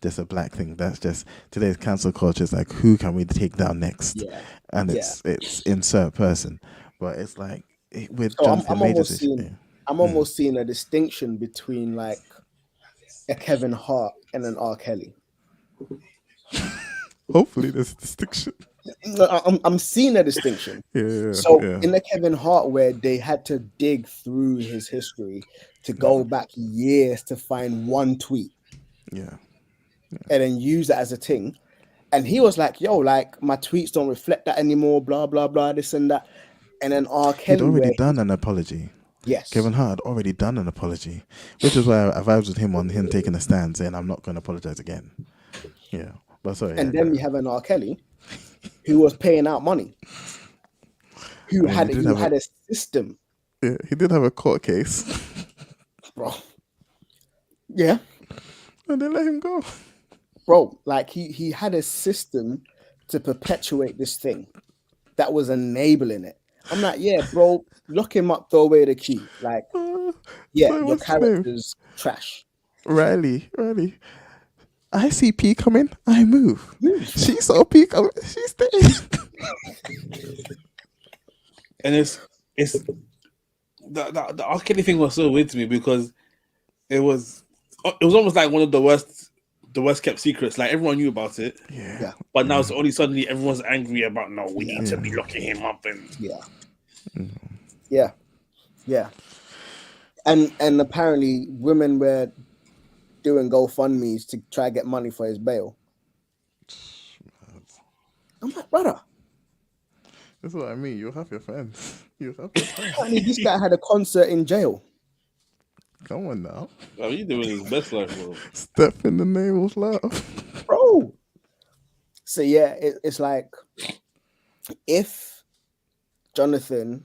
just a black thing. That's just today's cancel culture. Is who can we take down next? Yeah. And Yeah. it's insert person, but it's with So Jonathan I'm Majors. almost seeing I'm almost seeing a distinction between like a Kevin Hart and an R. Kelly. Hopefully, there's a distinction. I'm seeing a distinction. Yeah. So yeah. in the Kevin Hart, where they had to dig through his history to go back years to find one tweet Yeah. and then use it as a thing, and he was like, "Yo, like my tweets don't reflect that anymore." Blah blah blah, this and that. And then R. He'd Kelly, already where done an apology. yes, Kevin Hart had already done an apology, which is why I vibes with him on him taking a stand, saying, "I'm not going to apologize again." Yeah, but sorry. and then we have an R. Kelly who was paying out money, who I mean, had he did who have had a system, Yeah, he did have a court case, bro. Yeah, and they let him go. bro. Like he had a system to perpetuate this thing that was enabling it. I'm like, yeah, bro, lock him up, throw away the key. Like, yeah, sorry, your what's his name? character's trash. Riley. I see P coming, I move. She saw P coming, she stayed. And it's the R. Kelly thing was so weird to me because it was almost like one of the worst kept secrets. Like everyone knew about it, Yeah. but now it's only suddenly everyone's angry about. No, we need to be locking him up and Yeah. And apparently women were doing GoFundMe's to try to get money for his bail. I'm like, brother, That's what I mean. You have your fans. apparently this guy had a concert in jail. Come on now. oh, he's doing his best life, bro. Step in the name of love. Bro. So yeah, it's like if Jonathan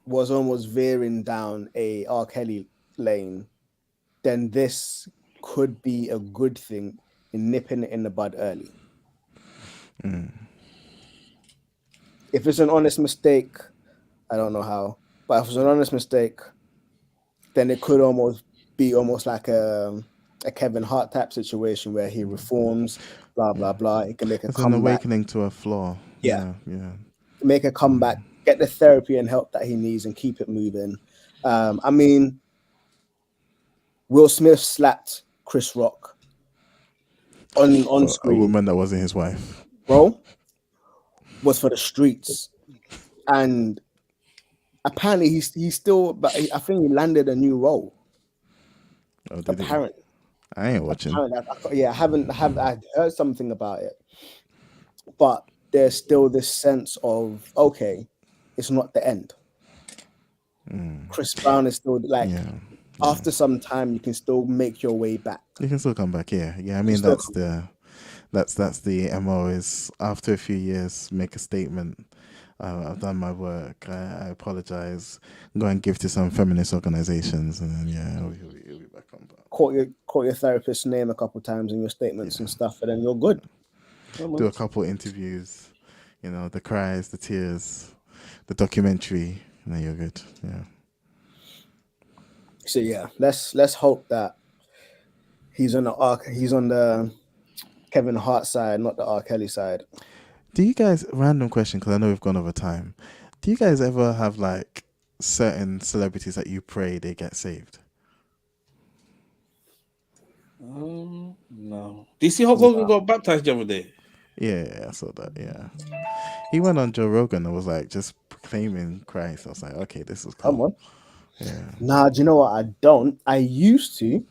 was almost veering down a R. Kelly lane, then this could be a good thing in nipping it in the bud early. If it's an honest mistake, I don't know how, but if it's an honest mistake, then it could almost be like a Kevin Hart type situation where he reforms, blah blah blah. He can make a It's an comeback, awakening to a flaw. Yeah. Yeah. make a comeback, get the therapy and help that he needs, and keep it moving. I mean, Will Smith slapped Chris Rock on A screen, woman that wasn't his wife. bro, was for the streets, and apparently he's still. But I think he landed a new role. Oh, did he? Apparently, I ain't watching. I haven't. I heard something about it, but there's still this sense of okay, it's not the end. Chris Brown is still like. Yeah. After some time, you can still make your way back. You can still come back, yeah. I mean, still that's the MO is after a few years, make a statement. I've done my work. I apologize. Go and give to some feminist organizations, and then he'll be back on. Call your therapist's name a couple times in your statements and stuff, and then you're good. do a couple interviews, the cries, the tears, the documentary, and then you're good. Yeah. So yeah, let's hope that he's on the Kevin Hart side, not the R. Kelly side. Do you guys, random question, because I know we've gone over time. Do you guys ever have like certain celebrities that you pray they get saved? No. Do you see Hulk Hogan got baptized the other day? Yeah, I saw that. Yeah. He went on Joe Rogan and was like just proclaiming Christ. I was like, okay, this is cool. Come on. Yeah. Nah, do you know what? I don't. I used to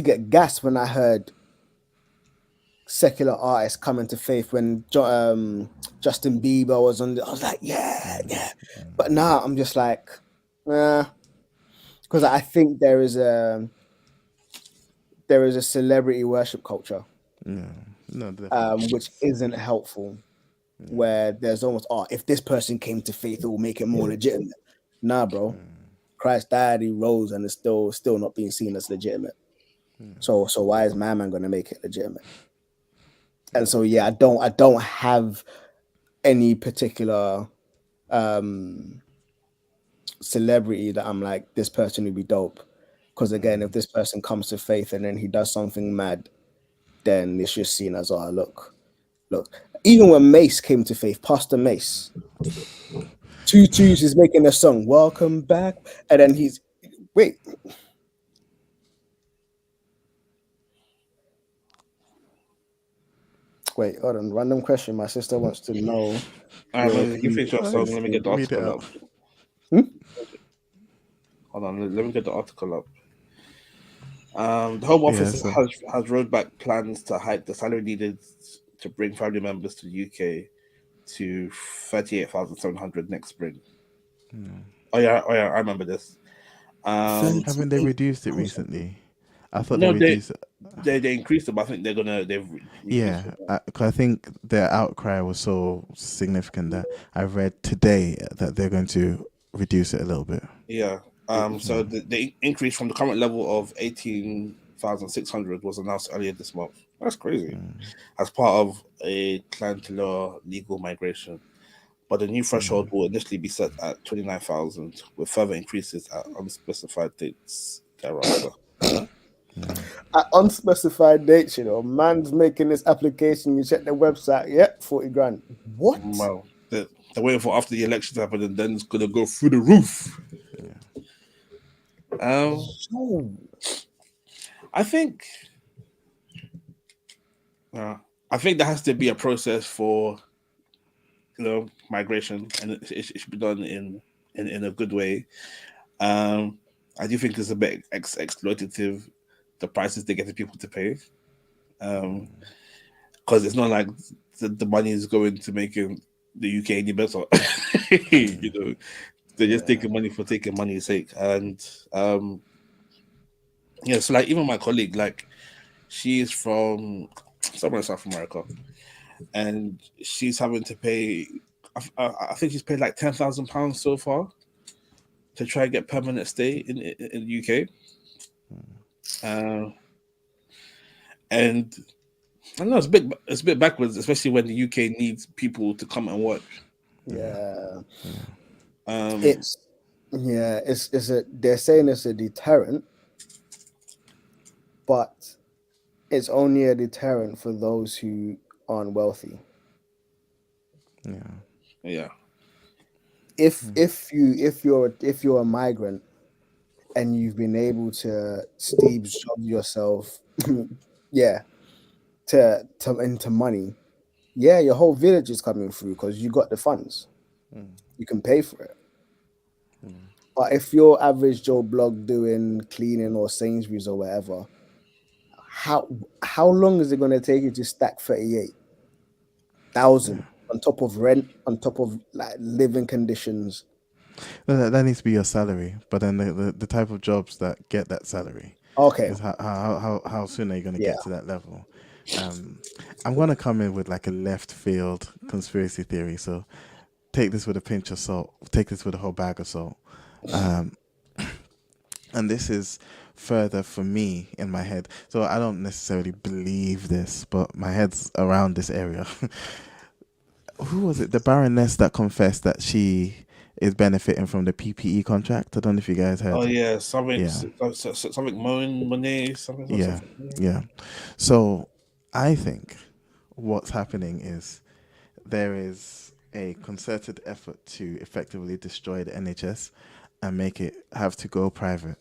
get gassed when I heard secular artists coming to faith when Justin Bieber was on. I was like, yeah. But now I'm just like, because I think there is a celebrity worship culture, Yeah. No, definitely. which isn't helpful. Where there's almost, if this person came to faith, it will make it more legitimate. Nah, bro. Christ died, he rose, and it's still not being seen as legitimate. So why is my man going to make it legitimate? And so yeah, I don't have any particular celebrity that I'm like, this person would be dope. Because again, if this person comes to faith and then he does something mad, then it's just seen as, look. Even when Mace came to faith, Pastor Mace, 2 Twos is making a song, "Welcome Back," and then wait. Wait, hold on. Random question. My sister wants to know. You finish your song. Let me get the Read it article out. up. Hold on. Let me get the article up. The Home Office has rolled back plans to hike the salary needed to bring family members to the UK to 38,700 next spring. Oh yeah, I remember this. Haven't they reduced it recently? I thought No, they reduced it. they increased it, but I think they've Yeah, because I think their outcry was so significant that I read today that they're going to reduce it a little bit. Yeah. So the increase from the current level of 18,600 was announced earlier this month. That's crazy. As part of a plan to lower legal migration. But the new threshold will initially be set at 29,000, with further increases at unspecified dates thereafter. At unspecified dates, man's making this application. You check their website, 40 grand. What? Well, they're waiting for after the election to happen, and then it's gonna go through the roof. I think there has to be a process for migration, and it should be done in a good way. I do think it's a bit exploitative, the prices they get the people to pay, because it's not like the money is going to making the UK any better. They're just taking money for taking money's sake. And so like even my colleague, like she's from somewhere in South America, and she's having to pay, I think she's paid like £10,000 so far to try and get permanent stay in the UK. And I don't know, it's a bit backwards, especially when the UK needs people to come and work. Yeah. They're saying it's a deterrent, but it's only a deterrent for those who aren't wealthy. Yeah. If you're a migrant and you've been able to Steve Jobs yourself, into money, your whole village is coming through because you got the funds. You can pay for it. But if you're average Joe Blog doing cleaning or Sainsbury's or whatever, how long is it going to take you to stack 38,000 on top of rent, on top of like living conditions? That needs to be your salary, but then the type of jobs that get that salary. Okay. Is how soon are you going to get to that level? I'm going to come in with like a left field conspiracy theory. So take this with a pinch of salt. Take this with a whole bag of salt. And this is further for me in my head. So I don't necessarily believe this, but my head's around this area. Who was it? The Baroness that confessed that she is benefiting from the PPE contract. I don't know if you guys Oh heard. yeah, something, Yeah. something, Monet, something, Yeah, something. yeah. So I think what's happening is there is a concerted effort to effectively destroy the NHS and make it have to go private.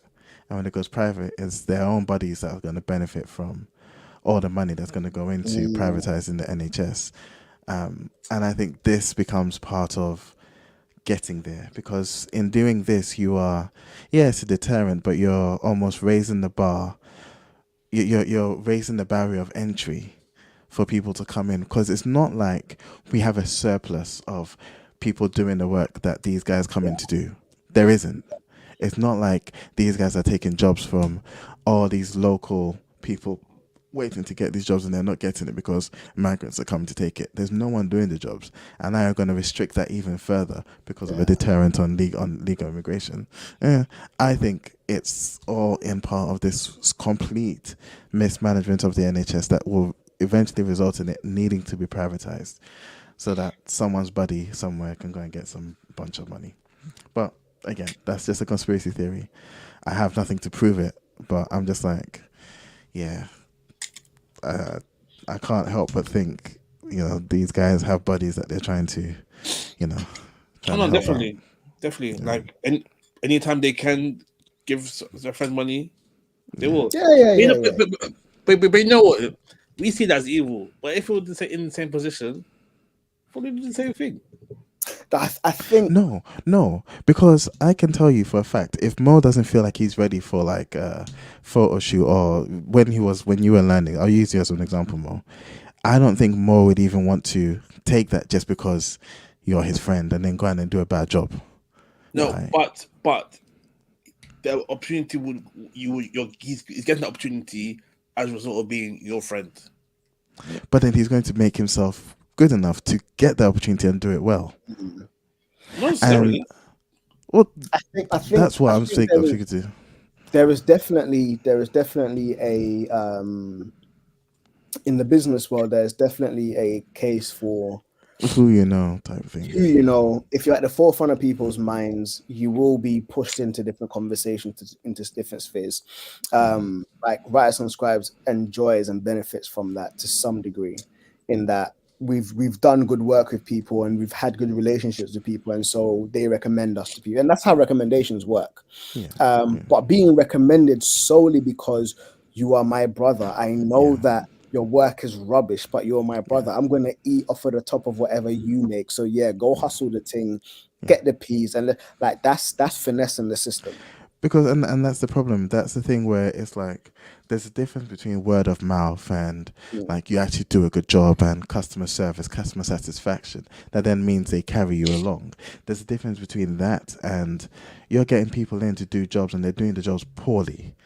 And when it goes private, it's their own bodies that are going to benefit from all the money that's going to go into privatizing the NHS. And I think this becomes part of getting there, because in doing this, you are, yeah, it's a deterrent, but you're almost raising the bar. You're raising the barrier of entry for people to come in, because it's not like we have a surplus of people doing the work that these guys come in to do. There isn't. It's not like these guys are taking jobs from all these local people waiting to get these jobs and they're not getting it because migrants are coming to take it. There's no one doing the jobs, and now you're going to restrict that even further because of a deterrent on legal immigration. Yeah, I think it's all in part of this complete mismanagement of the NHS that will eventually result in it needing to be privatized, so that someone's buddy somewhere can go and get some bunch of money. But again, that's just a conspiracy theory. I have nothing to prove it, but I'm just like, yeah, I can't help but think, these guys have buddies that they're trying to, Oh trying no, to help out. definitely. Like, anytime they can give their friend money, they will. Yeah. But you know what? We see that as evil. But if we were in the same position, probably do the same thing. I think No, because I can tell you for a fact, if Mo doesn't feel like he's ready for like a photo shoot, or when you were learning, I'll use you as an example, Mo. I don't think Mo would even want to take that just because you're his friend and then go in and do a bad job. No, Right. but the opportunity he's getting the opportunity as a result of being your friend. But then he's going to make himself good enough to get the opportunity and do it well. Not necessarily. Well, I think that's what I'm thinking too. There is definitely a in the business world, there's definitely a case for Who you know type of thing. if you're at the forefront of people's minds, you will be pushed into different conversations, into different spheres. Like writers and scribes enjoys and benefits from that to some degree, in that we've done good work with people and we've had good relationships with people, and so they recommend us to people, and that's how recommendations work. But being recommended solely because you are my brother, I know that your work is rubbish, but you're my brother. I'm going to eat off of the top of whatever you make. So yeah, go hustle the thing, get the peas, and like that's finessing the system. Because and that's the problem. That's the thing where it's like there's a difference between word of mouth and like you actually do a good job, and customer service, customer satisfaction. That then means they carry you along. There's a difference between that and you're getting people in to do jobs and they're doing the jobs poorly.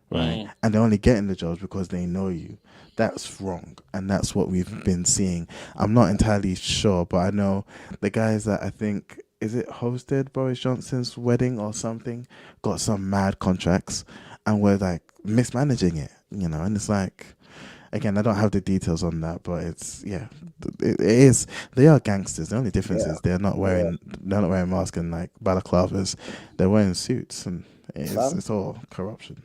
Right. And they're only getting the jobs because they know you. That's wrong. And that's what we've been seeing. I'm not entirely sure, but I know the guys that I think, is it hosted Boris Johnson's wedding or something, got some mad contracts and were like mismanaging it, and it's like, again, I don't have the details on that, but it's, it is, they are gangsters. The only difference is they're not wearing masks and like balaclavas. They're wearing suits, and it's all corruption.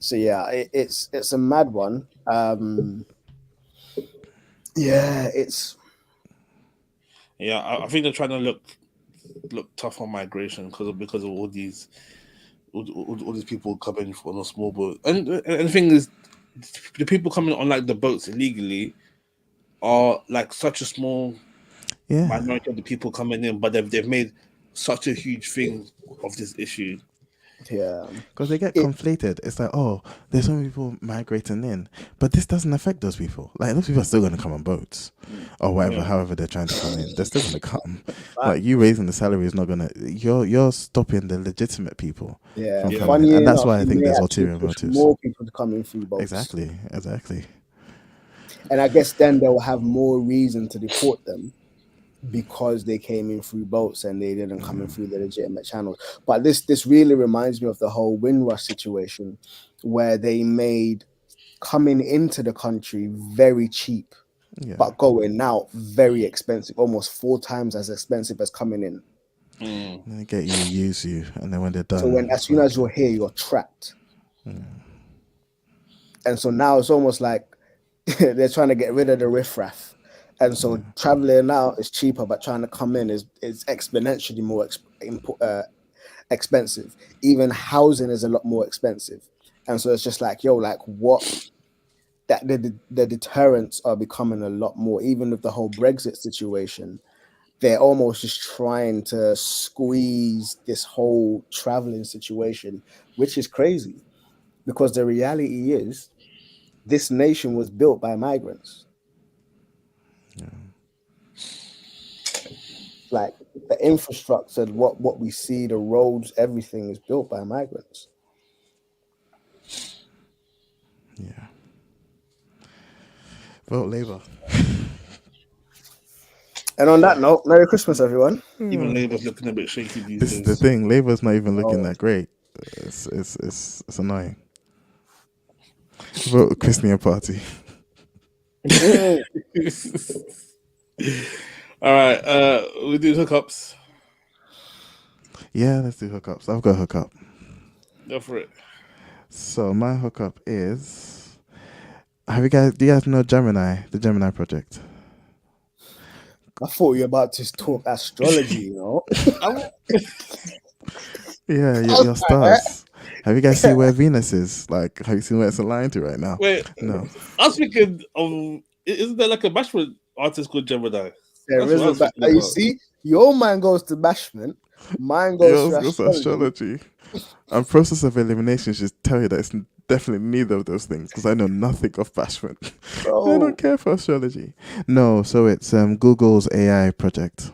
So yeah, it's a mad one. I think they're trying to look tough on migration because of all these people coming on a small boat, and the thing is, the people coming on like the boats illegally are like such a small minority of the people coming in, but they've made such a huge thing of this issue. Yeah, because they get conflated. It's like, oh, there's so many people migrating in, but this doesn't affect those people. Like, those people are still going to come on boats or whatever, however they're trying to come in. They're still going to come. Like, you raising the salary is not going to. You're stopping the legitimate people from coming in, and that's why I think there's ulterior motives. More people to come in through boats. Exactly. And I guess then they'll have more reason to deport them. because they came in through boats and they didn't come in through the legitimate channels. But this really reminds me of the whole Windrush situation, where they made coming into the country very cheap, Yeah. but going out very expensive, almost 4 times as expensive as coming in. Mm. They get you, use you, and then when they're done. So when as soon as you're here, you're trapped. And so now it's almost like they're trying to get rid of the riffraff. And so traveling out is cheaper, but trying to come in is exponentially more expensive. Even housing is a lot more expensive. And so it's just like, yo, like what? That the deterrents are becoming a lot more. Even with the whole Brexit situation, they're almost just trying to squeeze this whole traveling situation, which is crazy. Because the reality is, this nation was built by migrants. Like the infrastructure, what we see, the roads, everything is built by migrants. Yeah. Vote Labour. And on that note, Merry Christmas, everyone. Even Labour's looking a bit shaky these This days. is the thing. Labour's not even looking that great. It's annoying. Vote Christian Party. All right, we do hookups. Yeah, let's do hookups. I've got a hookup. Go for it. So my hookup is. Do you guys know Gemini, the Gemini project? I thought you were about to talk astrology, you know. Yeah, your stars. Have you guys seen where Venus is? Like, have you seen where it's aligned to right now? Wait, No. I was thinking of, isn't there like a bashment artist called Gemini? There That's is what I a was thinking you about. see, your mind goes to bashment, mine goes Yours to goes astrology. astrology. And process of elimination should tell you that it's definitely neither of those things because I know nothing of bashment. I Bro. don't care for astrology. No, so it's Google's AI project.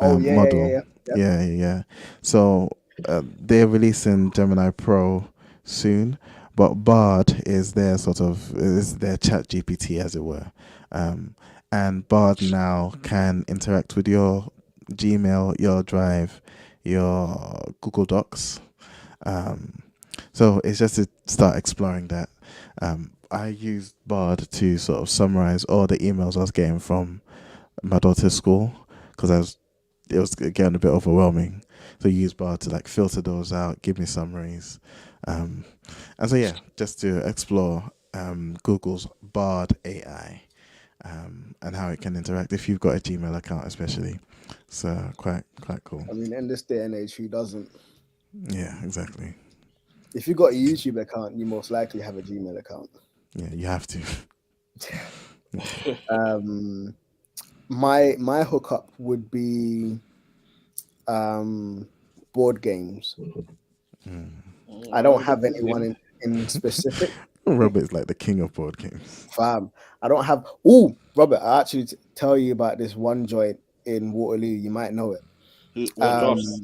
Oh, yeah, Model. yeah. Yeah. So they're releasing Gemini Pro soon, but Bard is their their chat GPT, as it were. And Bard now can interact with your Gmail, your Drive, your Google Docs. So it's just to start exploring that. I used Bard to sort of summarize all the emails I was getting from my daughter's school because it was getting a bit overwhelming. So I used Bard to like filter those out, give me summaries. And so yeah, just to explore Google's Bard AI and how it can interact if you've got a Gmail account, especially. So quite cool. I mean, in this day and age, who doesn't? Yeah, exactly. If you got a YouTube account, you most likely have a Gmail account. Yeah, you have to. My hookup would be board games. I don't have anyone in specific. Robert's like the king of board games. Fam, I don't have. Oh, Robert, I actually tell you about this one joint in Waterloo. You might know it. What drafts?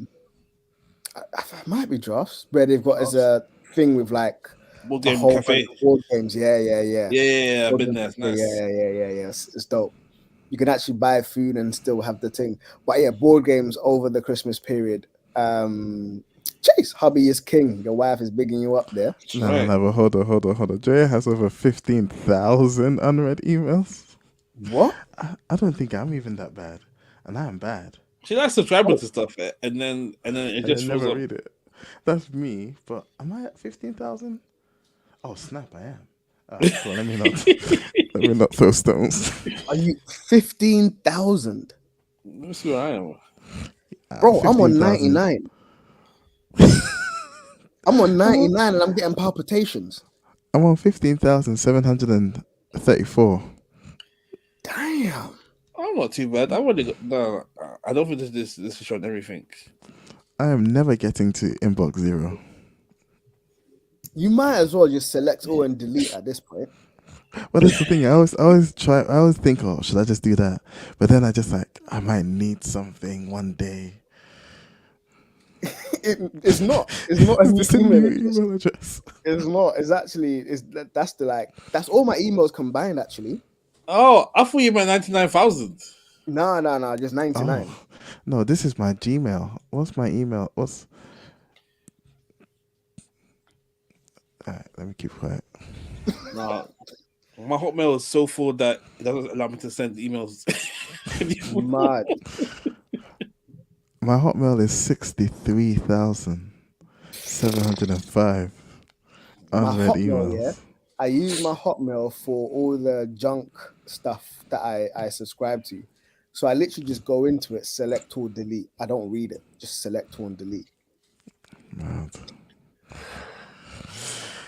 It might be drafts, where they've got as a thing with like Board a game whole cafe. bunch of board games. Yeah. Yeah, I've been there. It's nice. Yeah. It's dope. You can actually buy food and still have the thing. But yeah, board games over the Christmas period. Chase, hubby is king. Your wife is bigging you up there. No, but hold on. Joya has over 15,000 unread emails. What? I don't think I'm even that bad, and I am bad. She likes subscribing to stuff, and then it just I fills never up. read it. That's me. But am I at 15,000? Oh snap! I am. So let me not throw stones. Are you 15,000? Let me see where I am. Bro, I'm on 15,000. 99. I'm on 99 and I'm getting palpitations. I'm on 15,734. Damn. I'm not too bad. I want to no. I don't think this is showing everything. I am never getting to inbox 0. You might as well just select all and delete at this point. Well, that's the thing. I always think, oh, should I just do that? But then I just I might need something one day. It's not. It's not Is an this a email new address. email address? It's not. It's actually. That's all my emails combined. Actually, Oh, I thought you meant 99,000. No, just 99. Oh, no, this is my Gmail. What's my email? Alright, let me keep quiet. Nah, my Hotmail is so full that it doesn't allow me to send emails. Mad. My Hotmail is 63,705 My unread Hotmail, emails. yeah. I use my Hotmail for all the junk stuff that I subscribe to. So I literally just go into it, select all, delete. I don't read it, just select all and delete. Mad.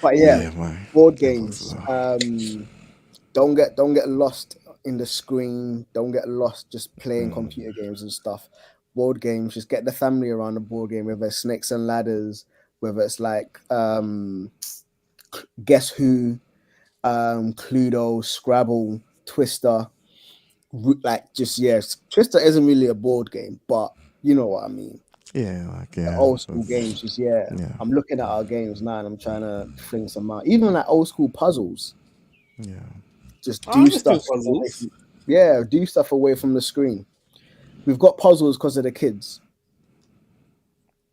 But yeah, my board inbox games. as well. Don't get lost in the screen. Don't get lost just playing computer games and stuff. Board games, just get the family around the board game, whether it's Snakes and Ladders, whether it's like Guess Who, Cluedo, Scrabble, Twister. Like just yes, Twister isn't really a board game, but you know what I mean. Yeah, like The yeah. old school that's- games, just yeah. Yeah. I'm looking at our games now and I'm trying to fling some out. Even like old school puzzles. Yeah. Just I do understand stuff. puzzles. Yeah, do stuff away from the screen. We've got puzzles because of the kids.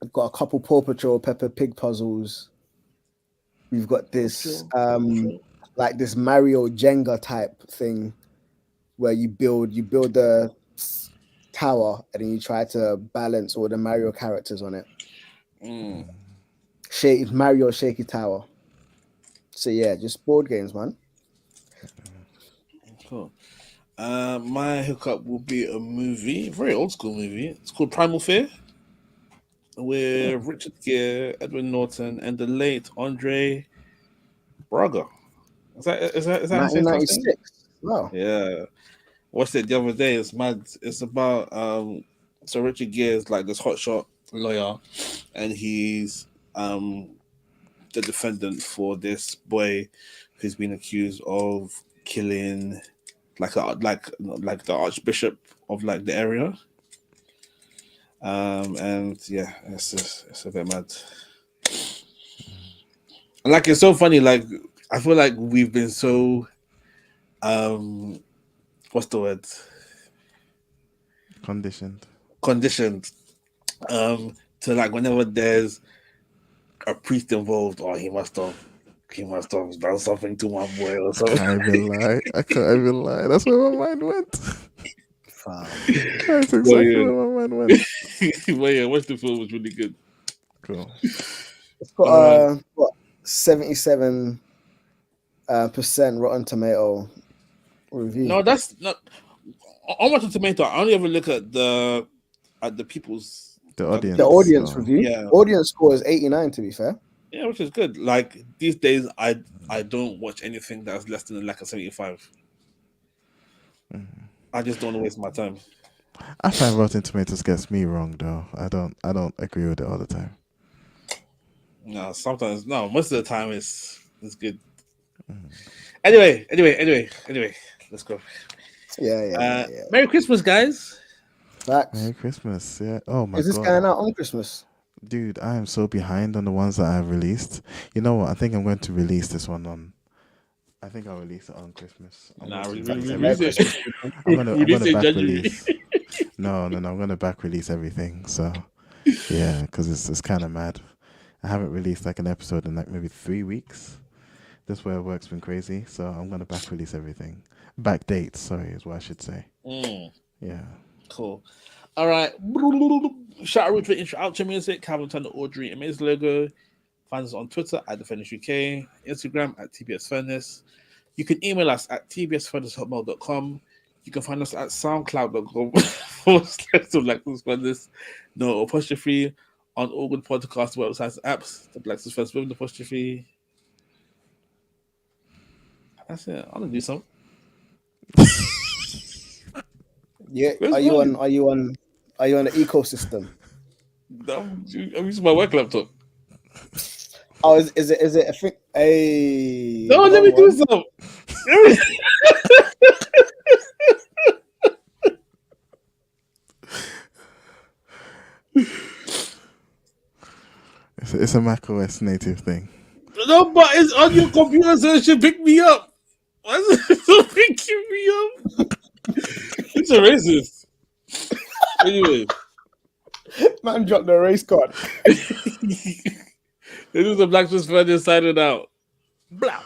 We've got a couple Paw Patrol, Peppa Pig puzzles. We've got this like this Mario Jenga type thing where you build the tower and then you try to balance all the Mario characters on it. Mario Shaky Tower. So yeah, just board games, man. Cool. My hookup will be a movie, very old school movie. It's called Primal Fear, with Richard Gere, Edward Norton, and the late Andre Braga. Is that how you say his last name? 1996. Wow. Yeah. Watched it the other day. It's mad. It's about so Richard Gere is like this hotshot lawyer, and he's the defendant for this boy who's been accused of killing like the archbishop of like the area. And yeah, it's a bit mad. And like it's so funny, like I feel like we've been so what's the word? Conditioned. To like whenever there's a priest involved, oh he must have done something to my boy or something. I can't even lie. That's where my mind went. That's exactly where my mind went. But yeah, watch the film, was really good. Cool. It's got what 77% Rotten Tomato review. No, that's not on Rotten Tomato. I only ever look at the people's The audience. The audience so- review. Yeah. Audience score is 89. To be fair, yeah, which is good. Like these days, I don't watch anything that's less than like a 75. I just don't want to waste my time. I find Rotten Tomatoes gets me wrong though. I don't agree with it all the time. No, sometimes no. Most of the time, it's good. Anyway, let's go. yeah. Merry Christmas, guys. Facts. Merry Christmas. Yeah. Oh my Is this god. going out on Christmas? Dude, I am so behind on the ones that I've released. You know what? I think I'm going to release this one on. I think I'll release it on Christmas. I'm Nah, going release to it. I'm gonna Release it in back January. release. No, I'm gonna back release everything. So yeah, because it's kind of mad. I haven't released like an episode in like maybe 3 weeks. This way of work's been crazy, so I'm gonna back release everything. Back dates, sorry, is what I should say. Yeah. Cool. All right. Shout out to intro outro music. Calvin Turner, Audrey, and Maze logo. Find us on Twitter at The Furnace UK, Instagram at TBS Furnace. You can email us at tbsfurnace@hotmail.com. You can find us at soundcloud.com/Furnace. No apostrophe on all good podcast websites and apps. The Black Furnace with an apostrophe. That's it. I'm gonna do something. Yeah. Where's Are you mine? on the ecosystem? I'm using my work laptop. Oh, is it a thing? Hey. No, let me do something. It's a Mac OS native thing. No, but it's on your computer, so it should pick me up. Why is it so picking me up? It's a racist. Anyway, Man dropped the race card. this is the Black Fist Furnace signing out. Blah.